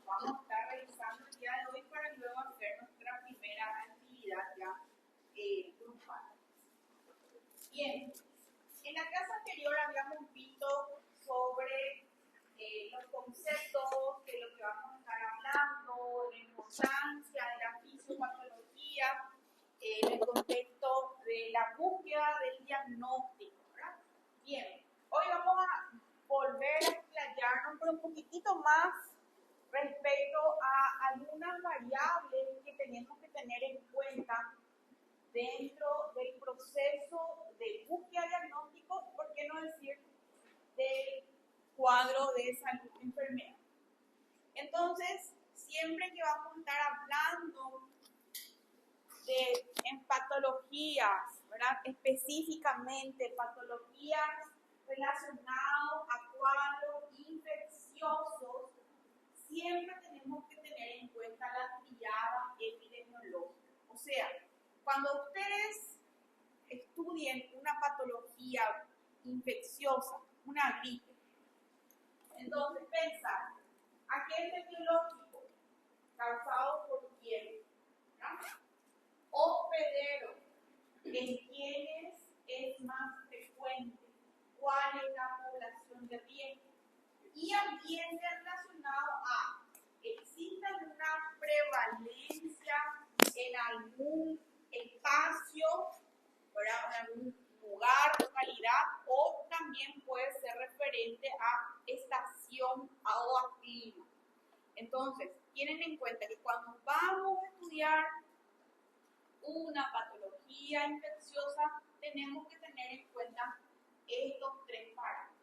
vamos a estar realizando el día de hoy para luego hacer nuestra primera actividad ya grupal. Bien, en la clase anterior habíamos visto sobre los conceptos de lo que vamos a estar hablando, la importancia de la fisiopatología, en el contexto de la búsqueda del diagnóstico, ¿verdad? Bien, hoy vamos a volver a explayarnos por un poquitito más respecto a algunas variables que tenemos que tener en cuenta dentro del proceso de búsqueda diagnóstico, por qué no decir del cuadro de salud enfermedad. Entonces, siempre que vamos a estar hablando en patologías, ¿verdad? Específicamente patologías relacionadas a cuadros infecciosos, siempre tenemos que tener en cuenta la triada epidemiológica. O sea, cuando ustedes estudien una patología infecciosa, una gripe, entonces pensar, agente biológico causado por quién, ¿no? Hospedero, en quiénes es más frecuente, cuál es la población de riesgo, y ambiente relacionado a, ¿existe alguna prevalencia en algún espacio, ¿verdad? En algún lugar, localidad, o también puede ser referente a estación o a clima? Entonces, tienen en cuenta que cuando vamos a estudiar una patología infecciosa, tenemos que tener en cuenta estos tres parámetros.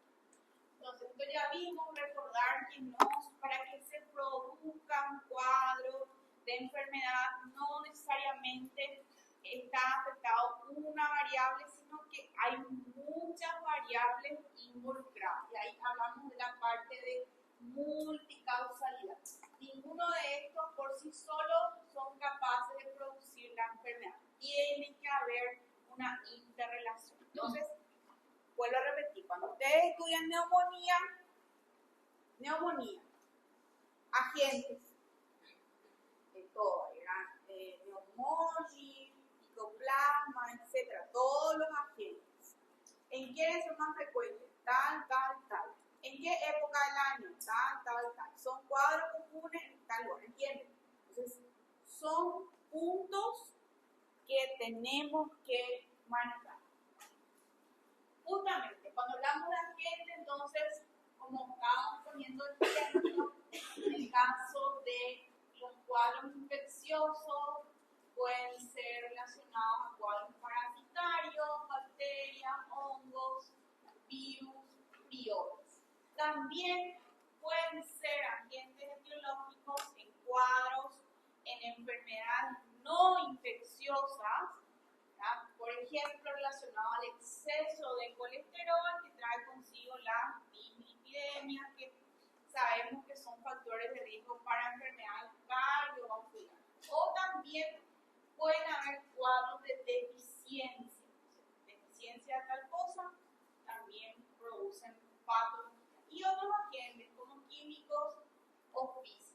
Entonces, esto ya vimos, recordar que no, para que se produzca un cuadro de enfermedad, no necesariamente está afectado una variable, sino que hay muchas variables involucradas. Y ahí hablamos de la parte de multicausalidad. Ninguno de estos por sí solo son capaces de producir la enfermedad. Tiene que haber una interrelación. Entonces, vuelvo a repetir, cuando ustedes estudian neumonía, agentes de todo, neumonía, micoplasma, etc., todos los agentes. ¿En quiénes son más frecuentes? Tal. ¿En qué época del año? Tal. Son cuadros comunes en tal lugar, ¿entienden? Entonces, son puntos que tenemos que manejar. Justamente, cuando hablamos de agente, entonces, como estábamos poniendo el ejemplo, en el caso de los cuadros infecciosos, pueden ser relacionados a cuadros parasitarios, bacterias, hongos, virus, biomas. También pueden ser agentes etiológicos en cuadros, en enfermedades no infecciosas, ¿verdad? Por ejemplo, relacionado al exceso de colesterol que trae consigo la dislipidemia, que sabemos que son factores de riesgo para enfermedades cardiovasculares. O también pueden haber cuadros de deficiencia. Deficiencia de tal cosa también producen patología. Y otros agentes como químicos o físicos.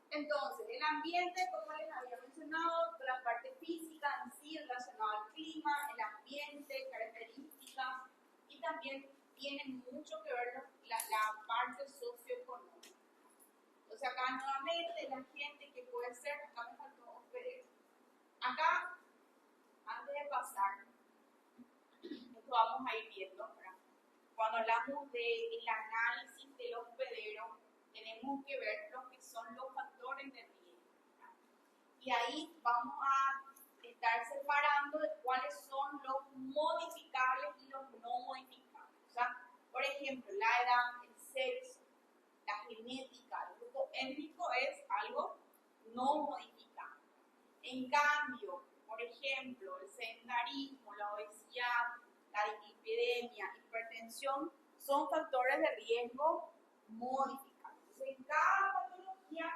Entonces, el ambiente, como les había mencionado, la parte física en sí, relacionada al clima, el ambiente, características, y también tiene mucho que ver la parte socioeconómica. Entonces, acá nuevamente, la gente que puede ser, acá me faltó hospedero. Acá, antes de pasar, esto vamos a ir viendo, ¿verdad? Cuando hablamos del análisis del hospedero, tenemos que ver lo que son los factores de riesgo, ¿verdad? Y ahí vamos a estar separando de cuáles son los modificables y los no modificables. O sea, por ejemplo, la edad, el sexo, la genética, el grupo étnico es algo no modificable. En cambio, por ejemplo, el sedentarismo, la obesidad, la dislipidemia, hipertensión, son factores de riesgo modificables. Entonces, en cada patología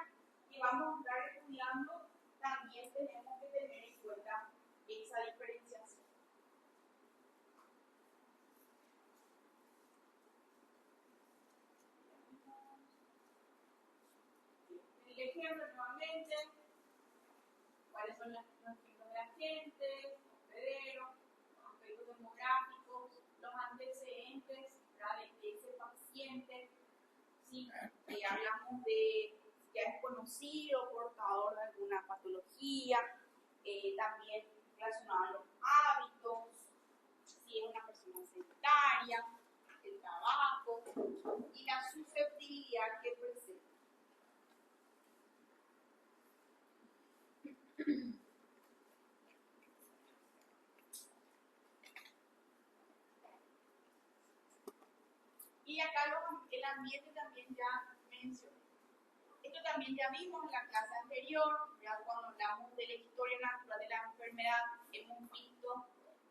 que vamos a estar estudiando, también tenemos que tener en cuenta ejemplo, nuevamente, cuáles son los ejemplos de agentes, hospederos, los aspectos demográficos, los antecedentes, ¿verdad?, de ese paciente. ¿Sí? Hablamos de si ya es conocido, portador de alguna patología, también relacionado a los hábitos, si es una persona sedentaria, el trabajo y la susceptibilidad que presenta. Y acá el ambiente también ya mencioné. Esto también ya vimos en la clase anterior, ya cuando hablamos de la historia natural de la enfermedad, hemos visto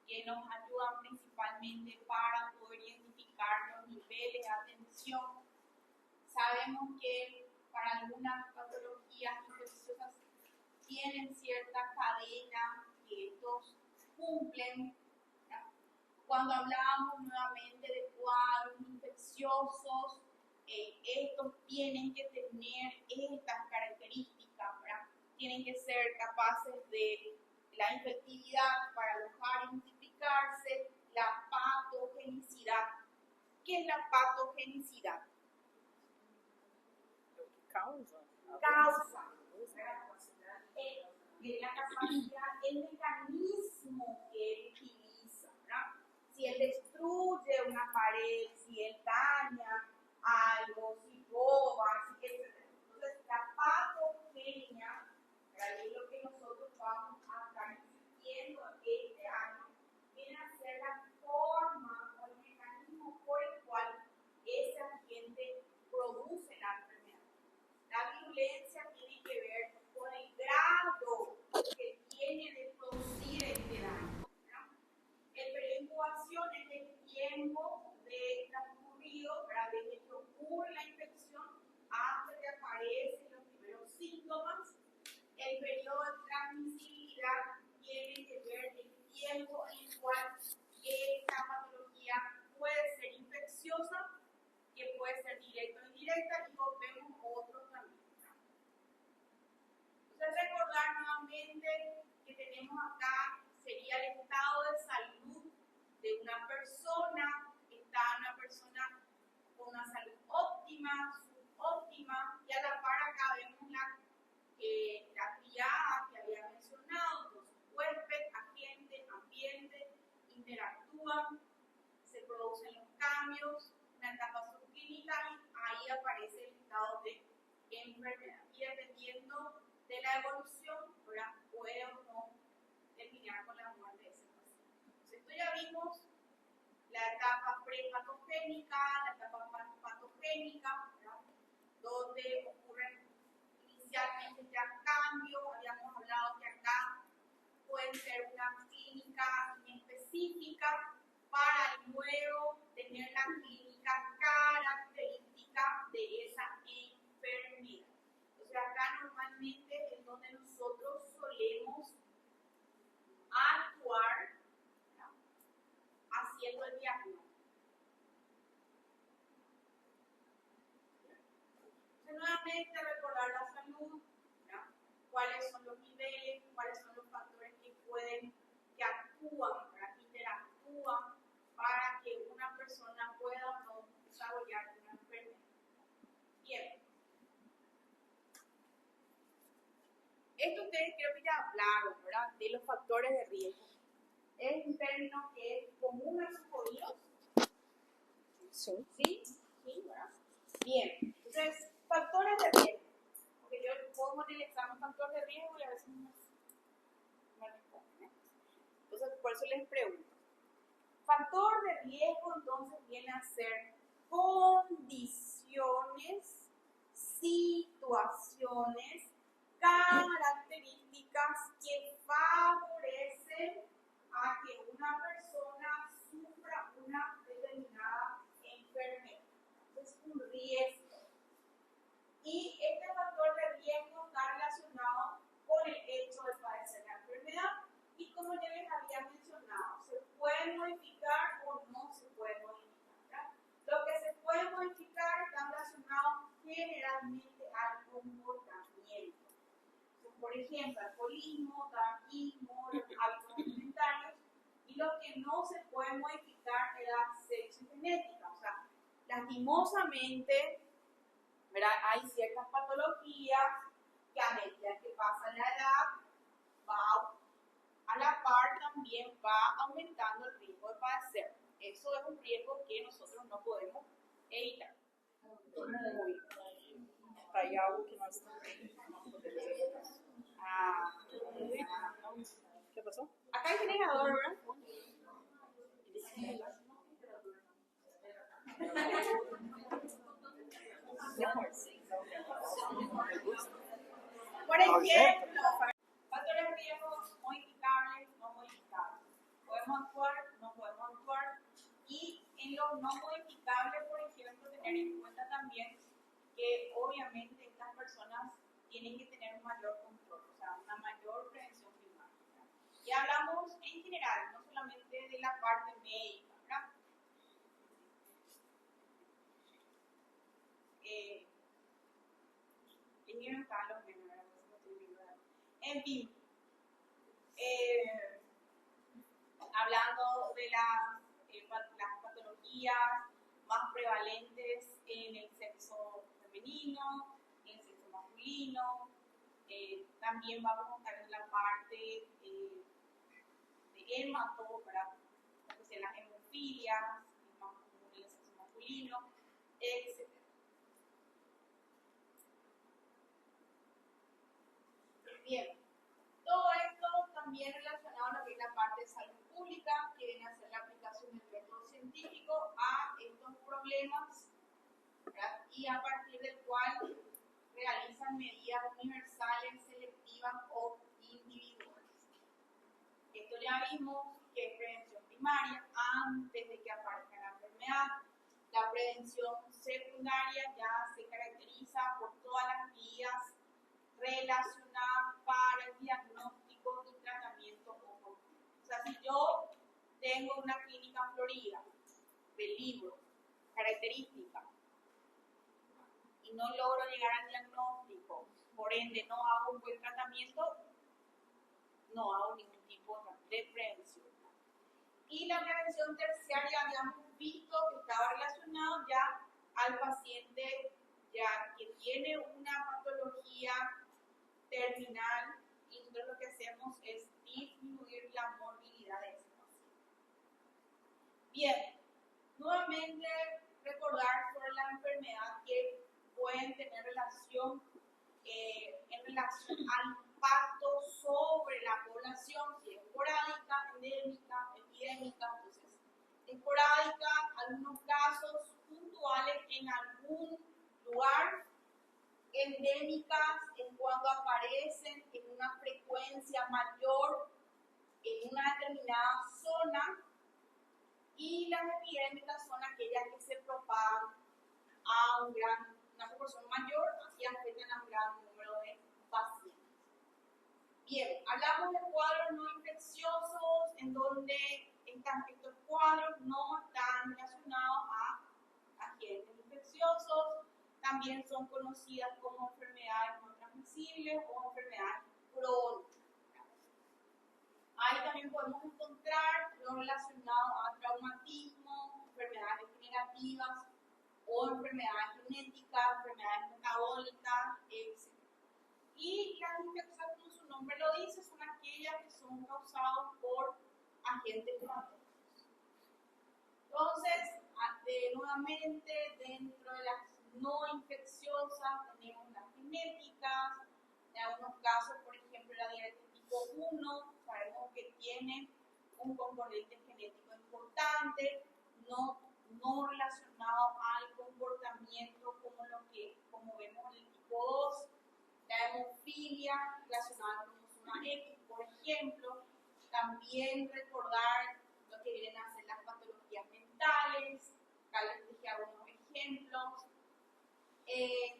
que nos ayudan principalmente para poder identificar los niveles de atención. Sabemos que para algunas patologías infecciosas tienen cierta cadena que estos cumplen. Cuando hablábamos nuevamente de cuadros infecciosos, estos tienen que tener estas características, ¿verdad? Tienen que ser capaces de la infectividad para alojar y multiplicarse, la patogenicidad. ¿Qué es la patogenicidad? Causa. Causa. La capacidad, el mecanismo que él utiliza, ¿verdad? Si él destruye una pared, si él daña algo, si roba, etc. Entonces, la patogenia, es lo que nosotros vamos a estar discutiendo este año, viene a ser la forma o el mecanismo por el cual ese agente produce la enfermedad. La virulencia tiene que ver con el grado que tiene de producir este daño. El periodo de incubación es el tiempo de transcurrido, desde que ocurre la infección hasta que aparecen los primeros síntomas. El periodo de transmisibilidad tiene que ver el tiempo en el cual esta patología puede ser infecciosa, que puede ser directa o indirecta, y vemos otros también. Entonces, recordar nuevamente que tenemos acá sería el estado de salud de una persona. Está una persona con una salud óptima, subóptima, y a la par acá vemos la triada que había mencionado. Entonces, huésped, agente, ambiente, interactúan, se producen los cambios, una etapa subclínica, y ahí aparece el estado de enfermedad. Y dependiendo de la evolución, ¿verdad?, puede o no terminar con la muerte de ese paciente. Entonces, esto ya vimos la etapa prepatogénica, la etapa patogénica, ¿verdad?, donde ocurren inicialmente ya cambios. Habíamos hablado que acá puede ser una clínica inespecífica para luego tener la clínica característica de esa enfermedad. Entonces, acá normalmente es donde nosotros solemos actuar, ¿no?, haciendo el diagnóstico. Entonces, nuevamente recordar la salud, ¿no?, cuáles son los niveles, cuáles son los factores que actúan, que interactúan para que una persona pueda o no desarrollar una enfermedad. Bien. Esto ustedes creo que ya hablaron, ¿verdad?, de los factores de riesgo. Es un término que es común a sus oídos. Sí. ¿Sí? Sí, ¿verdad? Bien. Entonces, factores de riesgo. Porque yo pongo en el examen factor de riesgo y a veces no me responden. Entonces, por eso les pregunto. Factor de riesgo, entonces, viene a ser condiciones, situaciones, características que favorecen a que una persona sufra una determinada enfermedad. Es un riesgo. Y este factor de riesgo está relacionado con el hecho de padecer la enfermedad. Y como ya les había mencionado, se puede modificar o no se puede modificar, ¿verdad? Lo que se puede modificar está relacionado generalmente al comportamiento. Por ejemplo, alcoholismo, tabaquismo, los hábitos alimentarios, y lo que no se puede modificar es la selección genética. O sea, lastimosamente, ¿verdad? Hay ciertas patologías que a medida que pasa la edad, va a la par también va aumentando el riesgo de padecer. Eso es un riesgo que nosotros no podemos evitar. Hay algo que nós Ah, ¿Qué pasó? acá hay generador, ¿verdad? Por ejemplo, factores de riesgo modificables, no modificables. Podemos actuar, no podemos actuar. Y en los no modificables, por ejemplo, tener en cuenta también que obviamente estas personas tienen que tener un mayor control, o sea, una mayor prevención primaria. Y hablamos en general, no solamente de la parte médica, ¿verdad? En fin, hablando de las patologías más prevalentes en el sexo femenino, en el sexo masculino, también vamos a estar en la parte de hemato, ¿verdad? Entonces, las hemofilias, más común en el sexo masculino, etc. Bien, todo esto también relacionado a lo que es la parte de salud pública, que viene a ser la aplicación del método científico a estos problemas, ¿verdad? Y a partir del cual realizan medidas universales, selectivas o individuales. Esto ya vimos que es prevención primaria antes de que aparezca la enfermedad. La prevención secundaria ya se caracteriza por todas las medidas relacionadas para el diagnóstico y tratamiento oportuno. O sea, si yo tengo una clínica florida de libro, característica, y no logro llegar al diagnóstico, por ende no hago un buen tratamiento, no hago ningún tipo de prevención. Y la prevención terciaria habíamos visto que estaba relacionado ya al paciente ya que tiene una patología terminal, y nosotros lo que hacemos es disminuir la morbilidad de ese paciente. Bien, nuevamente recordar sobre la enfermedad que pueden tener relación en relación al impacto sobre la población, si es esporádica, endémica, epidémica. Entonces, esporádica, algunos casos puntuales en algún lugar, endémicas en cuando aparecen en una frecuencia mayor en una determinada zona, y las epidémicas son aquellas que se propagan a una proporción mayor y afectan a un gran número de pacientes. Bien, hablamos de cuadros no infecciosos en donde estos cuadros no están relacionados a agentes infecciosos. También son conocidas como enfermedades no transmisibles o enfermedades crónicas. Ahí también podemos encontrar lo relacionado a traumatismo, enfermedades degenerativas o enfermedades genéticas, enfermedades metabólicas, etc. Y las infecciones, como su nombre lo dice, son aquellas que son causadas por agentes patógenos. Entonces, nuevamente, dentro de las no infecciosas tenemos las genéticas. En algunos casos, por ejemplo, la diabetes tipo 1, sabemos que tiene un componente genético importante, no relacionado al comportamiento como vemos en el tipo 2. La hemofilia relacionada con zona X, por ejemplo. También recordar lo que vienen a ser las patologías mentales, acá les dije algunos ejemplos.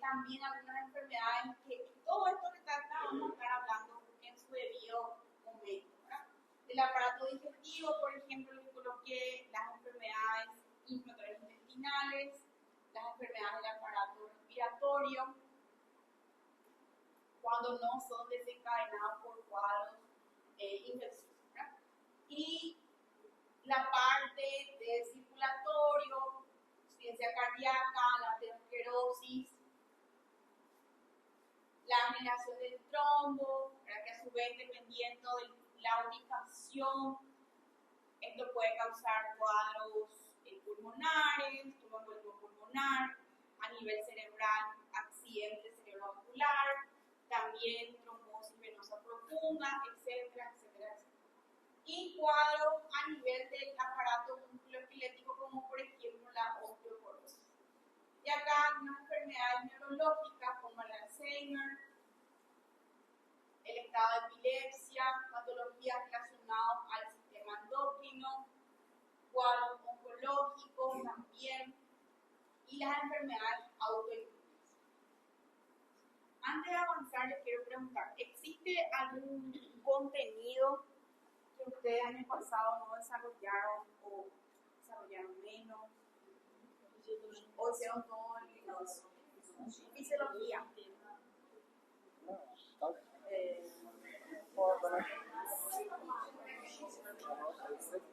También algunas enfermedades que todo esto que vamos a estar hablando en su debido momento, ¿verdad? El aparato digestivo, por ejemplo, les coloqué las enfermedades inflamatorias intestinales, las enfermedades del aparato respiratorio, cuando no son desencadenadas la generación del trombo, para que a su vez, dependiendo de la ubicación, esto puede causar cuadros pulmonares, tromboembolismo pulmonar, a nivel cerebral, accidente cerebrovascular, también trombosis venosa profunda, etcétera, etcétera, etcétera. Y cuadros a nivel del aparato musculoesquelético, como por ejemplo la osteoporosis. Y acá unas enfermedades neurológicas como el Alzheimer, el estado de epilepsia, patologías relacionadas al sistema endocrino, cuadros oncológicos también, y las enfermedades autoinmunes. Antes de avanzar, les quiero preguntar, ¿existe algún contenido que ustedes año pasado no desarrollaron o desarrollaron menos? ¿O hicieron todo el fisiología?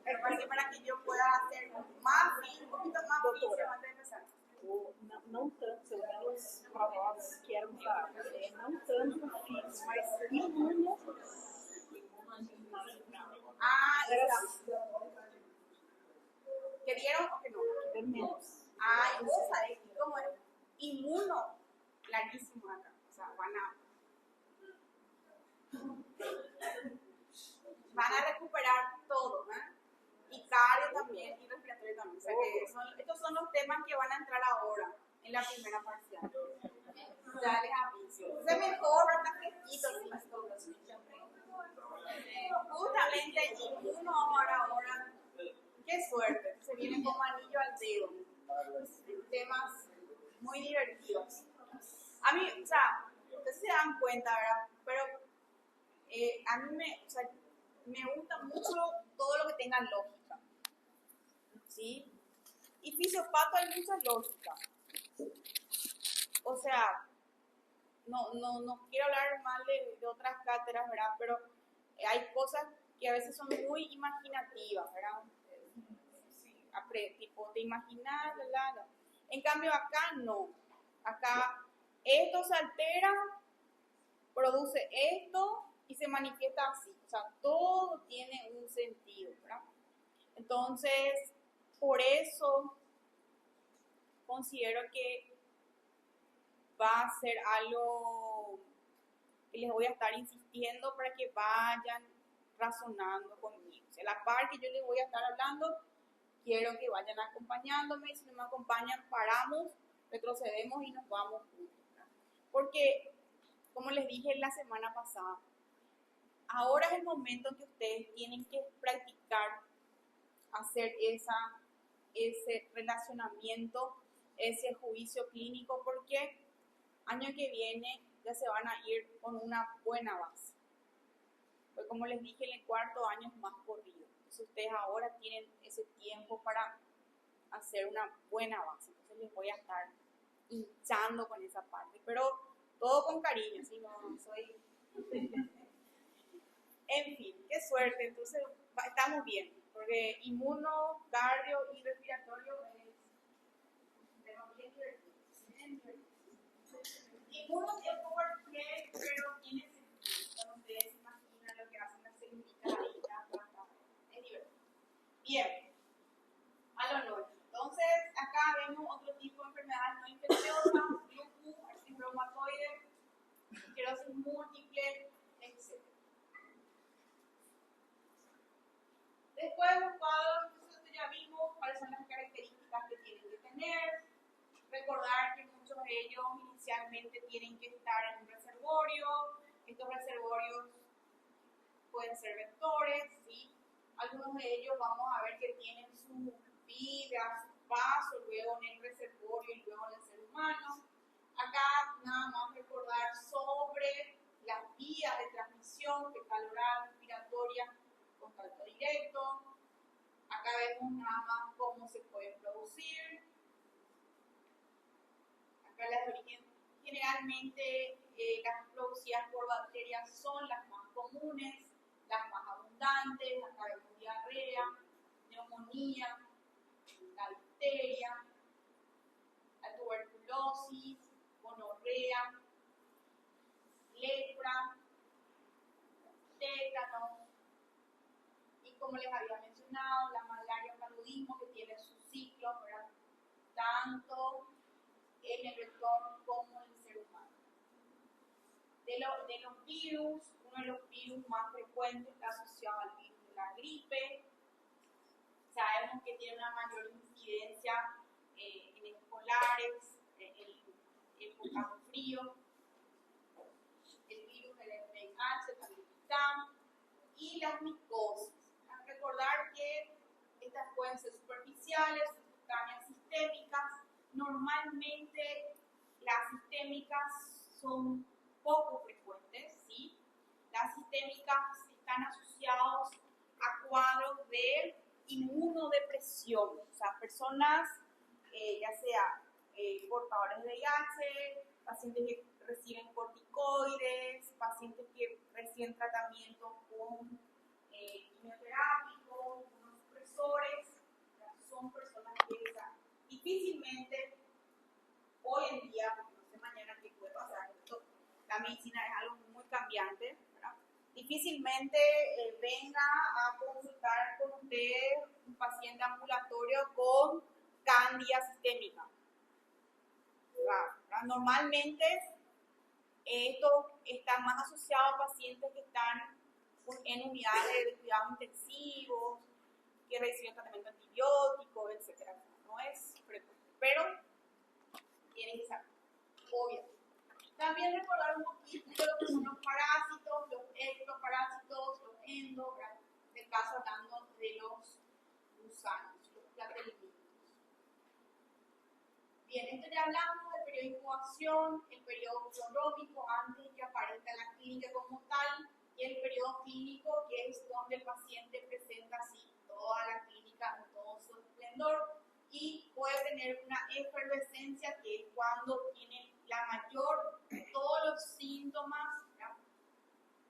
Me parece para que yo pueda hacer más, un poquito más físico antes de empezar. Não tanto, pelo menos para nós que éramos da área, não tanto físico, mas imuno. Ah, Era exacto. ¿Querieron o que no? bem menos. Ah, y vos sabés cómo es. Inmuno, clarísimo acá. O sea, van a recuperar todo, ¿eh? Y cardio también, y respiratorio también. O sea que estos son los temas que van a entrar ahora, en la primera parcial. Ya les aviso. Se mejor, está fresquito, sí. Justamente inmuno ahora. Qué suerte, se viene como anillo al dedo. Temas muy divertidos. A mí, o sea, ustedes se dan cuenta, ¿verdad? Pero a mí me gusta mucho todo lo que tenga lógica. ¿Sí? Y fisiopato hay mucha lógica. O sea, no quiero hablar mal de otras cátedras, ¿verdad? Pero hay cosas que a veces son muy imaginativas, ¿verdad? Tipo, te imaginas, ¿verdad? En cambio acá no. Acá esto se altera, produce esto y se manifiesta así. O sea, todo tiene un sentido, ¿verdad? Entonces, por eso considero que va a ser algo que les voy a estar insistiendo para que vayan razonando conmigo. O sea, la par que yo les voy a estar hablando, quiero que vayan acompañándome. Si no me acompañan, paramos, retrocedemos y nos vamos juntos. Porque, como les dije la semana pasada, ahora es el momento en que ustedes tienen que practicar hacer ese relacionamiento, ese juicio clínico, porque año que viene ya se van a ir con una buena base. Pues como les dije, en el cuarto año es más corrido. Entonces ustedes ahora tienen ese tiempo para hacer una buena base. Entonces les voy a estar hinchando con esa parte, pero todo con cariño, ¿sí? No soy... En fin, qué suerte. Entonces estamos bien, porque inmuno, cardio y respiratorio es un tema bien divertido. Inmuno es un poco arcade, pero tiene sentido. Cuando ustedes se imaginan lo que hacen las célulitas ahí, es divertido. Bien, a lo nuevo. Entonces, acá vemos otro tipo de enfermedades no infecciosas, lupus, artritis reumatoide, esclerosis múltiple, etc. Después los cuadros, entonces ya vimos cuáles son las características que tienen que tener. Recordar que muchos de ellos inicialmente tienen que estar en un reservorio. Estos reservorios pueden ser vectores, ¿sí? Algunos de ellos vamos a ver que tienen su vida, su paso, luego en el reservorio y luego en el ser humano. Acá nada más recordar sobre las vías de transmisión, fecal oral, respiratoria, contacto directo. Acá vemos nada más cómo se puede producir. Acá las de origen, generalmente las producidas por bacterias son las más comunes, las más abundantes. Acá vemos diarrea, neumonía, la difteria, la tuberculosis, gonorrea, influenza, tétanos, y como les había mencionado, la malaria, paludismo, que tiene sus ciclos, ¿verdad? Tanto en el entorno como en el ser humano. De los virus, uno de los virus más frecuentes está asociado al virus de la gripe. Sabemos que tiene una mayor incidencia en escolares, en épocas de frío. El virus del VIH también está. Y las micosis. Recordar que estas pueden ser superficiales, subcutáneas, sistémicas. Normalmente las sistémicas son poco frecuentes, ¿sí? Las sistémicas están asociadas a cuadros de inmunodepresión, o sea, personas, ya sea portadores de VIH, pacientes que reciben corticoides, pacientes que reciben tratamiento con quimioterápicos, supresores, son personas que difícilmente hoy en día, porque no sé mañana qué puede pasar, esto, la medicina es algo muy cambiante, ¿verdad? Difícilmente venga a consultar con usted un paciente ambulatorio con cándida sistémica. ¿Verdad? Normalmente esto está más asociado a pacientes que están en unidades de cuidados intensivos, que reciben tratamiento antibiótico, etc. No es frecuente, pero tienen que saber, obviamente. También recordar un poquito lo que son los parásitos, los ectoparásitos, los endos, en este caso hablando de los gusanos, los plateliminos. Bien, esto ya hablamos del periodo de incubación, el periodo prodrómico antes de que aparezca la clínica como tal, y el periodo clínico, que es donde el paciente presenta así toda la clínica en todo su esplendor y puede tener una efervescencia, que es cuando tiene la mayor, todos los síntomas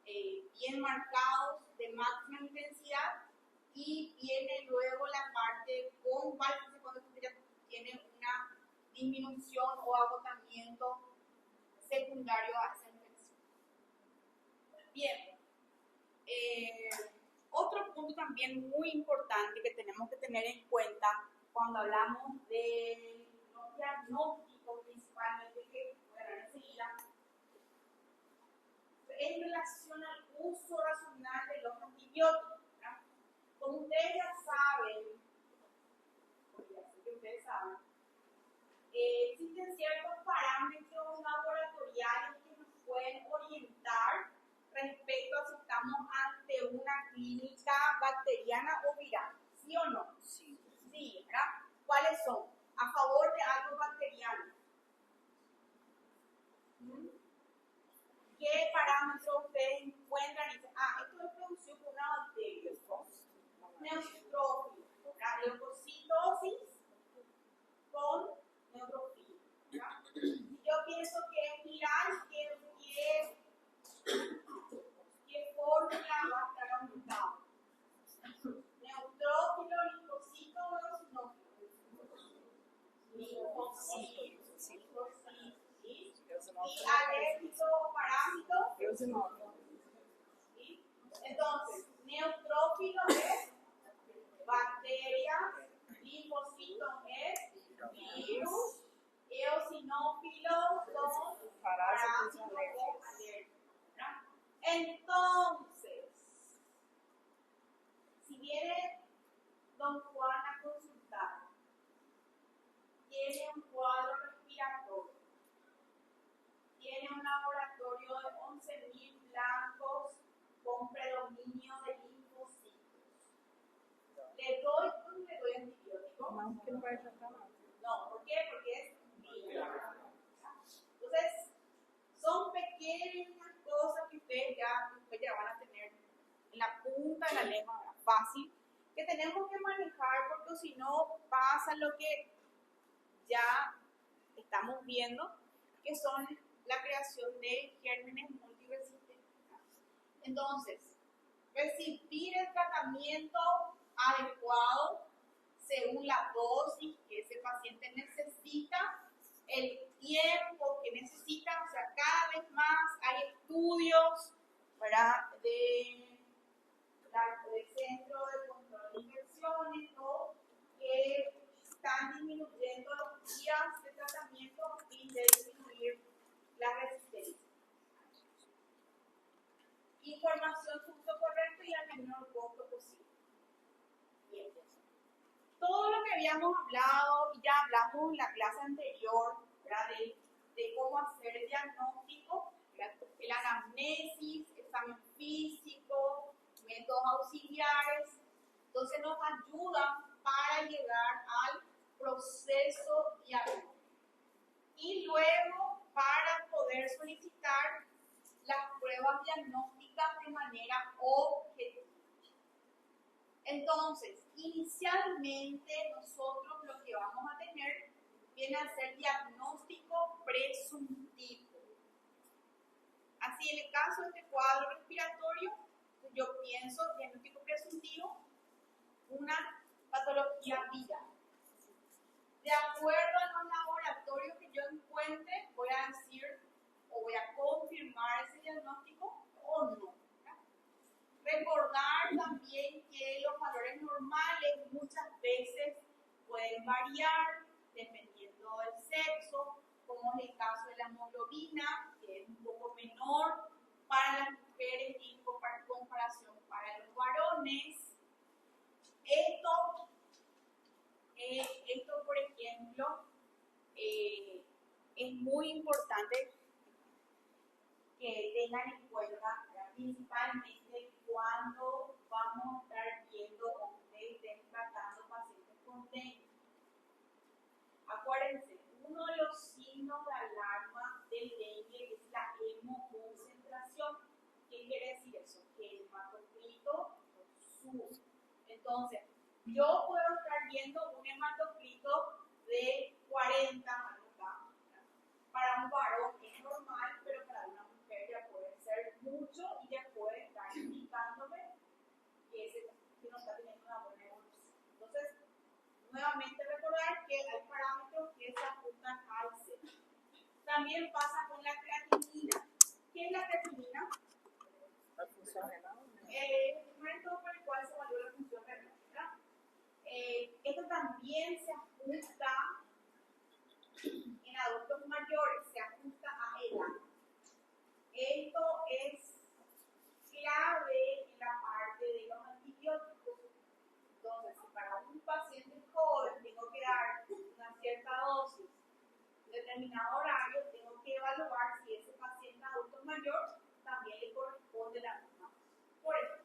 bien marcados de máxima intensidad, y viene luego la parte con válvulas cuando usted ya tiene una disminución o agotamiento secundario a esa infección. Bien, otro punto también muy importante que tenemos que tener en cuenta cuando hablamos de los diagnósticos, principalmente, que verán enseguida, en relación al uso racional de los antibióticos. ¿Verdad? Como ustedes ya saben, existen ciertos parámetros laboratoriales que nos pueden orientar respecto a si estamos ante una clínica bacteriana o viral, ¿sí o no? Sí. Sí, ¿verdad? ¿Cuáles son? A favor de algo bacteriano. ¿Qué parámetros ustedes encuentran y dicen, esto es producido por una bacteria? Neutrófilo, leucocitosis con neutrofilo. Si yo pienso que es viral, ¿qué fórmula va a estar aumentada? Neutrófilo, linfocito o eosinófilo. Y alérgico o parásito. Entonces, neutrófilo es bacteria, linfocito es virus, eosinófilo son parásitos o alérgicos. Entonces, si viene don Juan a consultar, tiene un cuadro respiratorio, tiene un laboratorio de 11.000 blancos con predominio de linfocitos. ¿Le doy antibiótico? No, que no vai tratar nada. No, ¿por qué? Porque es viral. Entonces, son pequeñas cosas que ustedes ya van a tener en la punta de la lengua, fácil, que tenemos que manejar, porque si no pasa lo que ya estamos viendo, que son la creación de gérmenes multiresistentes. Entonces, recibir el tratamiento adecuado según la dosis que ese paciente necesita, el tiempo que necesitan, o sea, cada vez más hay estudios, ¿verdad? Del Centro de Control de Infecciones, ¿no? Que están disminuyendo los días de tratamiento a fin de disminuir la resistencia. Información su uso correcto y al menor costo posible. Bien. Todo lo que habíamos hablado, y ya hablamos en la clase anterior, ¿verdad? De cómo hacer el diagnóstico, ¿verdad? El anamnesis, examen físico, métodos auxiliares, entonces nos ayudan para llegar al proceso diagnóstico. Y luego para poder solicitar las pruebas diagnósticas de manera objetiva. Entonces, inicialmente nosotros lo que vamos a tener viene a ser diagnóstico presuntivo. Así, en el caso de este cuadro respiratorio, yo pienso diagnóstico presuntivo, una patología viral. De acuerdo a los laboratorios que yo encuentre, voy a decir o voy a confirmar ese diagnóstico o no. Recordar también que los valores normales muchas veces pueden variar dependiendo del sexo, como es el caso de la hemoglobina, que es un poco menor para las mujeres y en comparación para los varones. Esto por ejemplo, es muy importante que tengan en cuenta, principalmente cuando vamos a estar viendo o ustedes estén tratando pacientes con dengue. Acuérdense, uno de los signos de alarma del dengue es la hemoconcentración. ¿Qué quiere decir eso? Que el hematocrito sube. Entonces, yo puedo estar viendo un hematocrito de 40, para un varón es normal, pero para una mujer ya puede ser mucho y ya puede estar indicándome que no está teniendo una buena evolución. Entonces, nuevamente recordar que hay parámetros que se ajustan al sexo. También pasa con la creatinina. ¿Qué es la creatinina? La función renal. El instrumento por el cual se evalúa la función renal. Esto también se ajusta en adultos mayores, se ajusta a edad. Esto es clave en la parte de los antibióticos. Entonces, si para un paciente joven tengo que dar una cierta dosis, en determinado horario, tengo que evaluar si ese paciente adulto mayor también le corresponde la misma. Por ejemplo.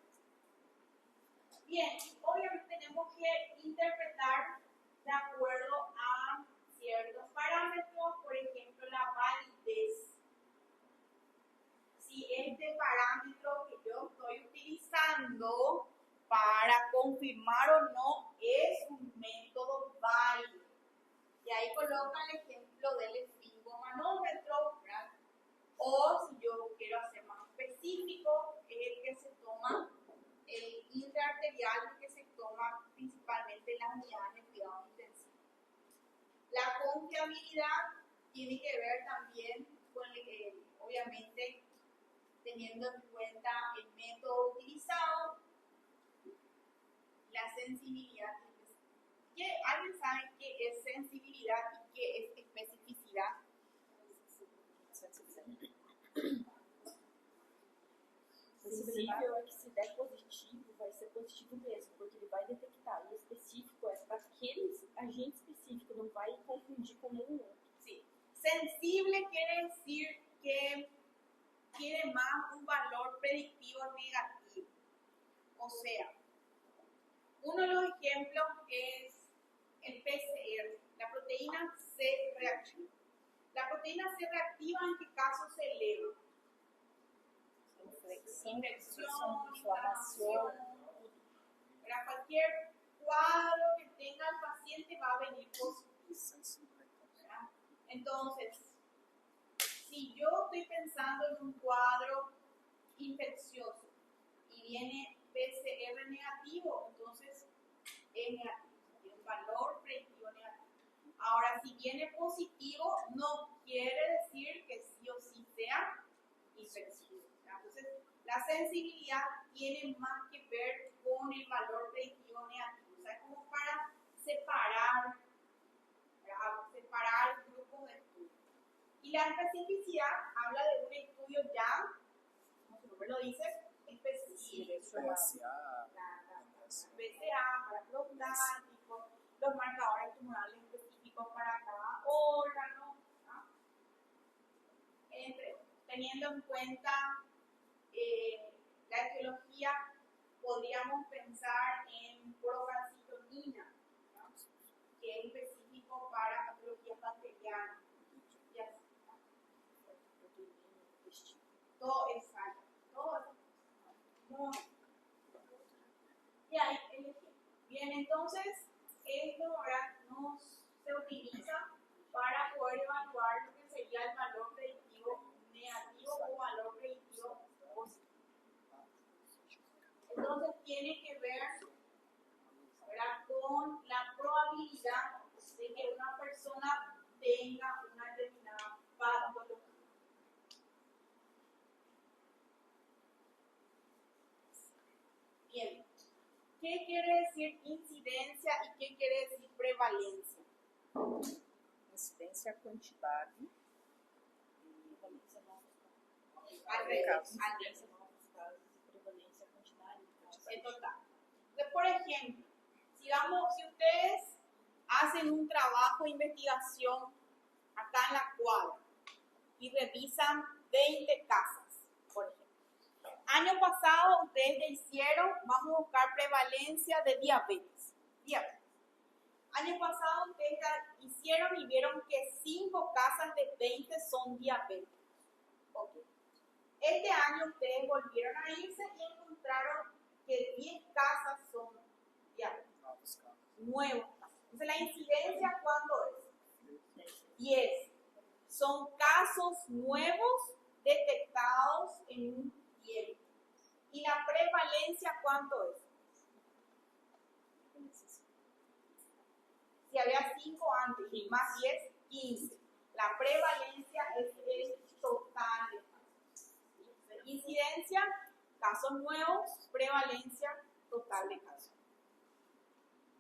Bien, obviamente tenemos que interpretar de acuerdo a ciertos parámetros, por ejemplo, la validez. Si este parámetro que yo estoy utilizando para confirmar o no es un método válido. Y ahí coloca el ejemplo del esfingomanómetro, ¿verdad? O si yo quiero hacer más específico, es el que se toma, el intraarterial que se toma principalmente en las unidades de cuidado intensivo. La confiabilidad tiene que ver también con, obviamente, teniendo en cuenta el método utilizado, la sensibilidad. ¿Alguien sabe qué es sensibilidad y qué es especificidad? Sensível é que se der positivo, vai ser positivo mesmo, porque ele vai detectar. E específico é para aquele agente específico, não vai confundir com nenhum outro. Sí. Sensible quiere decir que tiene más un valor predictivo negativo. O sea, uno de los ejemplos es el PCR, la proteína C reactiva. La proteína C reactiva, ¿en qué caso se eleva? Infección, inflamación. Para cualquier cuadro que tenga el paciente va a venir positivo. Entonces, si yo estoy pensando en un cuadro infeccioso y viene PCR negativo, entonces es negativo, tiene un valor predictivo negativo. Ahora, si viene positivo, no quiere decir que sí o sí sea infeccioso. Entonces, la sensibilidad tiene más que ver con el valor predictivo negativo. O sea, es como para separar grupos de estudios. Y la especificidad habla de un estudio ya, como su nombre lo dice, específico. BCA para prostáticos, los marcadores tumorales específicos para cada órgano, ¿no? Teniendo en cuenta la etiología, podríamos pensar en procalcitonina, ¿no? Que es específico para patologías bacterianas. Y así, ¿no? Todo exacto, todo eso. Muy bien, entonces esto ahora se utiliza para poder evaluar lo que sería el valor predictivo negativo o valor predictivo positivo. Entonces tiene que ver, ¿verdad?, con la probabilidad de que una persona tenga una determinada patología. Bien. ¿Qué quiere decir incidencia y qué quiere decir prevalencia? Incidência, quantidade e Prevalência novos casos. Al revés. Incidência novos casos e prevalência quantidade. En total. Entonces, por ejemplo, si ustedes hacen un trabajo de investigación acá en la cuadra y revisan 20 casas, por ejemplo. Año pasado ustedes ya hicieron, vamos a buscar prevalencia de diabetes. Año pasado ustedes ya hicieron y vieron que 5 casas de 20 son diabéticos. Okay. Este año ustedes volvieron a irse y encontraron que 10 casas son diabéticos. Nuevos casos. Entonces la incidencia, ¿cuánto es? 10. Son casos nuevos detectados en un tiempo. ¿Y la prevalencia cuánto es? Si había 5 antes y más 10, 15. La prevalencia es el total de casos. Incidencia, casos nuevos, prevalencia, total de casos.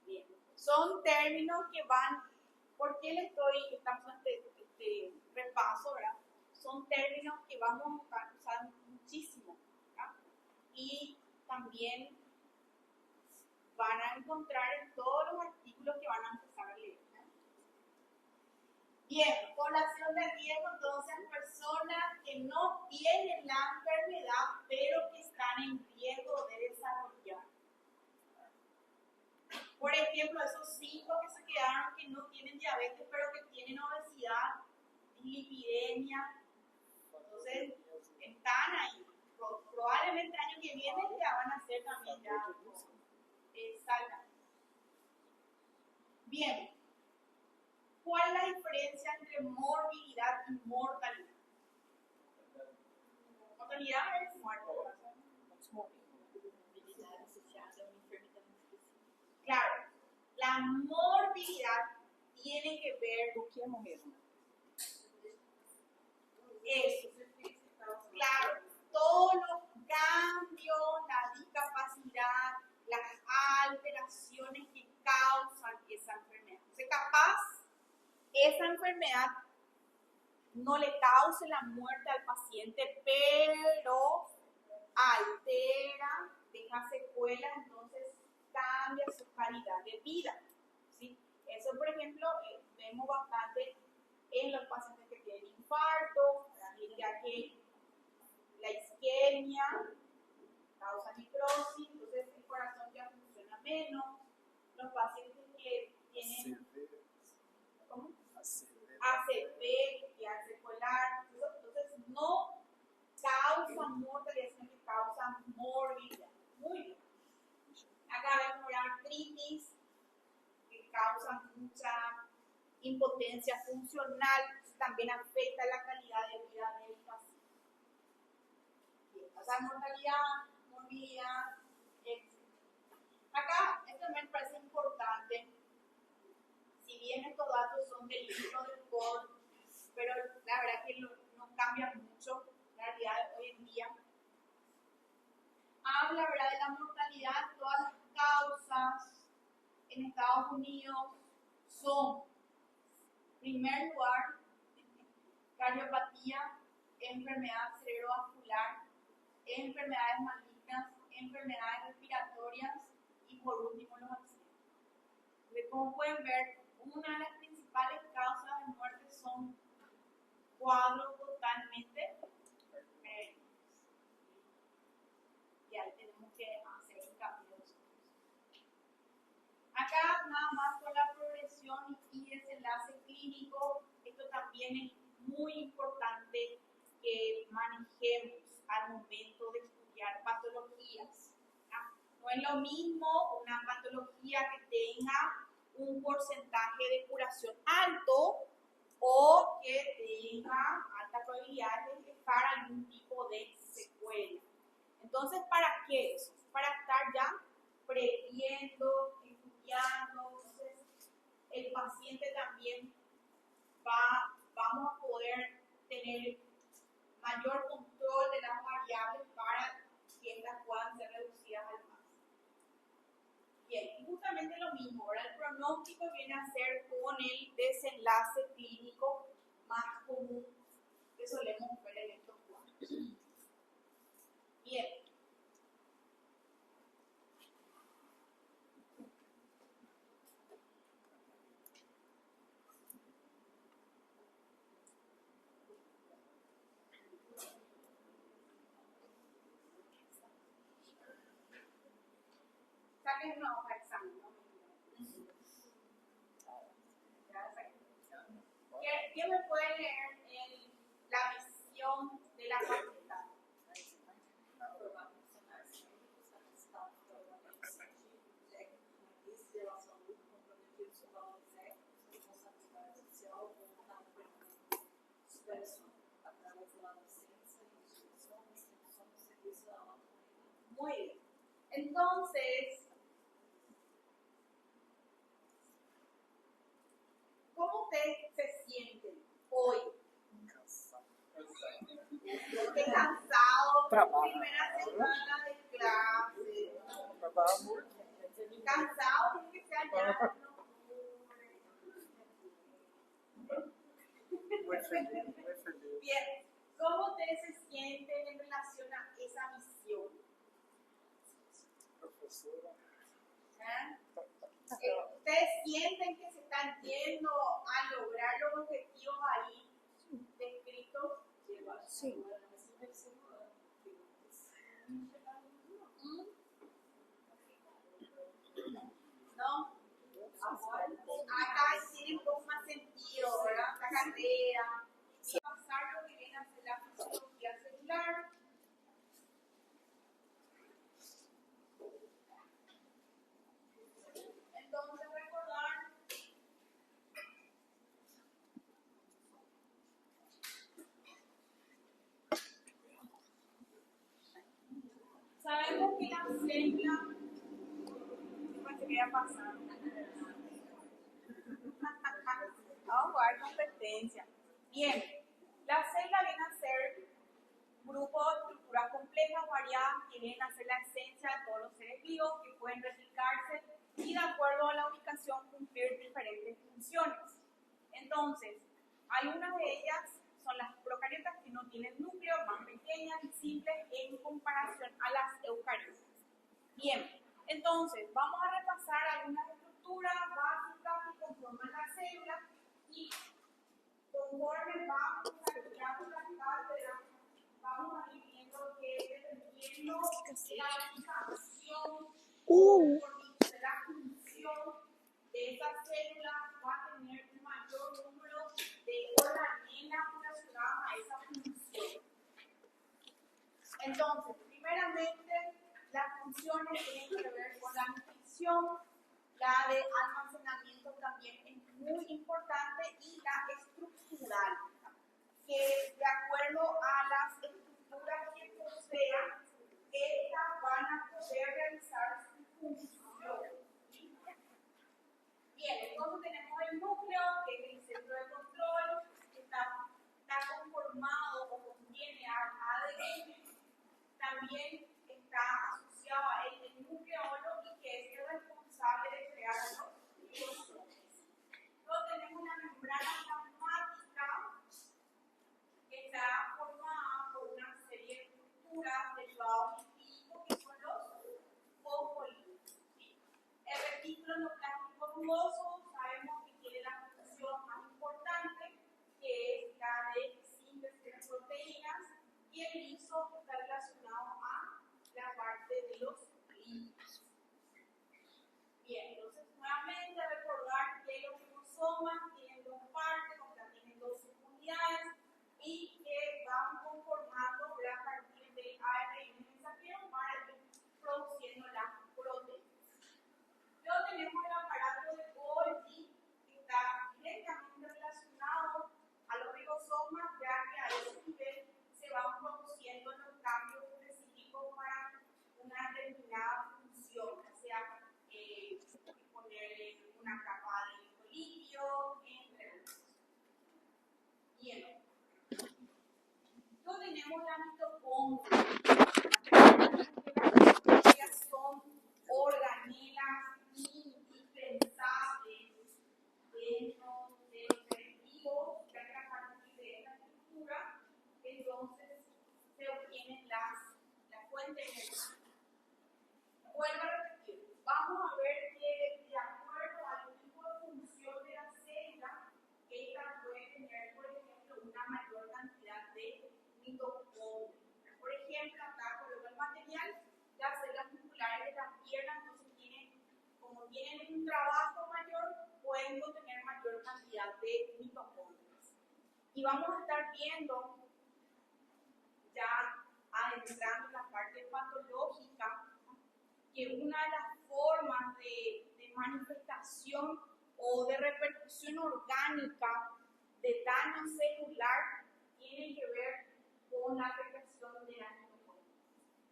Bien. Son términos que van, ¿por qué estamos haciendo este repaso, verdad? Son términos que vamos a usar muchísimo, ¿verdad? Y también van a encontrar en todos los artículos que van a empezar a leer. Bien, población de riesgo, entonces personas que no tienen la enfermedad, pero que están en riesgo de desarrollar. Por ejemplo, esos 5 que se quedaron que no tienen diabetes, pero que tienen obesidad, lipidemia, entonces están ahí. Probablemente el año que viene ya van a ser también ya salgan. Bien. ¿Cuál es la diferencia entre morbilidad y mortalidad? Mortalidad es muerte. Morbilidade associada a uma enfermidade específica. Claro, la morbilidad tiene que ver do que é morrer. Eso. Claro, todos los cambios, la discapacidad, las alteraciones que causan esa enfermedad. Entonces, capaz esa enfermedad no le cause la muerte al paciente, pero altera, deja secuelas, entonces cambia su calidad de vida. ¿Sí? Eso, por ejemplo, vemos bastante en los pacientes que tienen infarto, ya que la isquemia causa necrosis, entonces el corazón ya funciona menos. Los pacientes que tienen ACV, que hace secuelar, entonces no causan mortalidad, sino que causan morbilidad. Muy bien. Acá vemos la artritis, que causa mucha impotencia funcional, también afecta la calidad de vida del paciente. Bien, o sea, mortalidad, morbilidad, etc. Acá, esto me parece importante. Si bien estos datos son del libro del COR, pero la verdad que no cambia mucho la realidad de hoy en día. Habla, ¿verdad?, de la mortalidad. Todas las causas en Estados Unidos son, en primer lugar, cardiopatía, enfermedad cerebrovascular, enfermedades malignas, enfermedades respiratorias y por último los accidentes. Entonces, como pueden ver, una de las principales causas de muerte son cuadros totalmente enfermos. Y ahí tenemos que hacer hincapié en eso. Acá nada más con la progresión y desenlace clínico, esto también es muy importante que manejemos al momento de estudiar patologías. No es lo mismo una patología que tenga un porcentaje de curación alto o que tenga alta probabilidad de dejar algún tipo de secuela. Entonces, ¿para qué eso? Para estar ya previendo, estudiando. Entonces, el paciente también vamos a poder tener mayor control de las variables para que estas puedan ser reducidas al máximo. Bien, y justamente lo mismo, ¿verdad? El pronóstico viene a ser con el desenlace clínico más común que solemos ver en estos cuadros. Bien. Saquen una hoja de examen, ¿no? ¿Quién me puede leer la visión de la facultad? Muy bien. Entonces, ¿cómo ustedes se sienten hoy? Qué cansado, primera semana de clase. Cansado, tiene que ser ya. Bien, ¿cómo ustedes se sienten en relación a esa visión? Profesora. ¿Ustedes sienten que se están yendo a lograr los objetivos ahí descritos? Sí. ¿No? Acá tiene un poco más sentido, ¿verdad? La carrera. Y pasar lo que viene a ser la fisiología celular. Entonces, recordar sabemos que la célula, ¿qué va a pasar? Vamos a jugar competencia. Bien, la célula viene a ser un grupo de estructuras complejas o variadas que vienen a ser la esencia de todos los seres vivos que pueden replicarse y de acuerdo a la ubicación cumplir diferentes funciones. Entonces, algunas de ellas son las procariotas que no tienen núcleo, más pequeñas y simples en comparación a las eucariotas. Bien, entonces vamos a repasar algunas estructuras básicas que conforman la célula y conforme vamos desarrollando la cátedra, vamos a ir viendo que dependiendo de la ubicación de la función de esa célula va a tener un mayor número de organelas relacionadas a esa función. Entonces, primeramente, las funciones tienen que ver con la nutrición, la de almacenamiento también es muy importante y la estructural, que de acuerdo a las estructuras que posean, estas van a poder realizar su función. Bien, entonces tenemos el núcleo, que es el centro de control, está celuloso sabemos que tiene la función más importante, que es la de síntesis de proteínas, y el liso está relacionado a la parte de los lípidos. Bien, entonces nuevamente recordar que los ribosomas tienen dos partes, o sea, tienen dos unidades y que van conformando a partir del ARN mensajero para ir produciendo las proteínas. Luego tenemos el aparato de Golgi, que está directamente relacionado a los ribosomas, ya que a ese nivel se van produciendo los cambios específicos para una determinada función, o sea, ponerle una capa de líquido, entre otros. Bien. Luego tenemos la mitocondria. Las mitocondrias son organelas indispensables dentro de los seres vivos, ya que a partir de esta estructura, entonces se obtienen la fuente de energía. Vuelvo a repetir, vamos a ver que de acuerdo al tipo de función de la célula, esta puede tener, por ejemplo, una mayor cantidad de mitocondrias. Por ejemplo, acá coloco el material, las células musculares de la pierna, entonces como tienen un trabajo mayor, pueden contener mayor cantidad de mitocondrias. Y vamos a estar viendo, ya adentrando en la parte patológica, que una de las formas de manifestación o de repercusión orgánica de daño celular tiene que ver con la afectación de la mitocondria.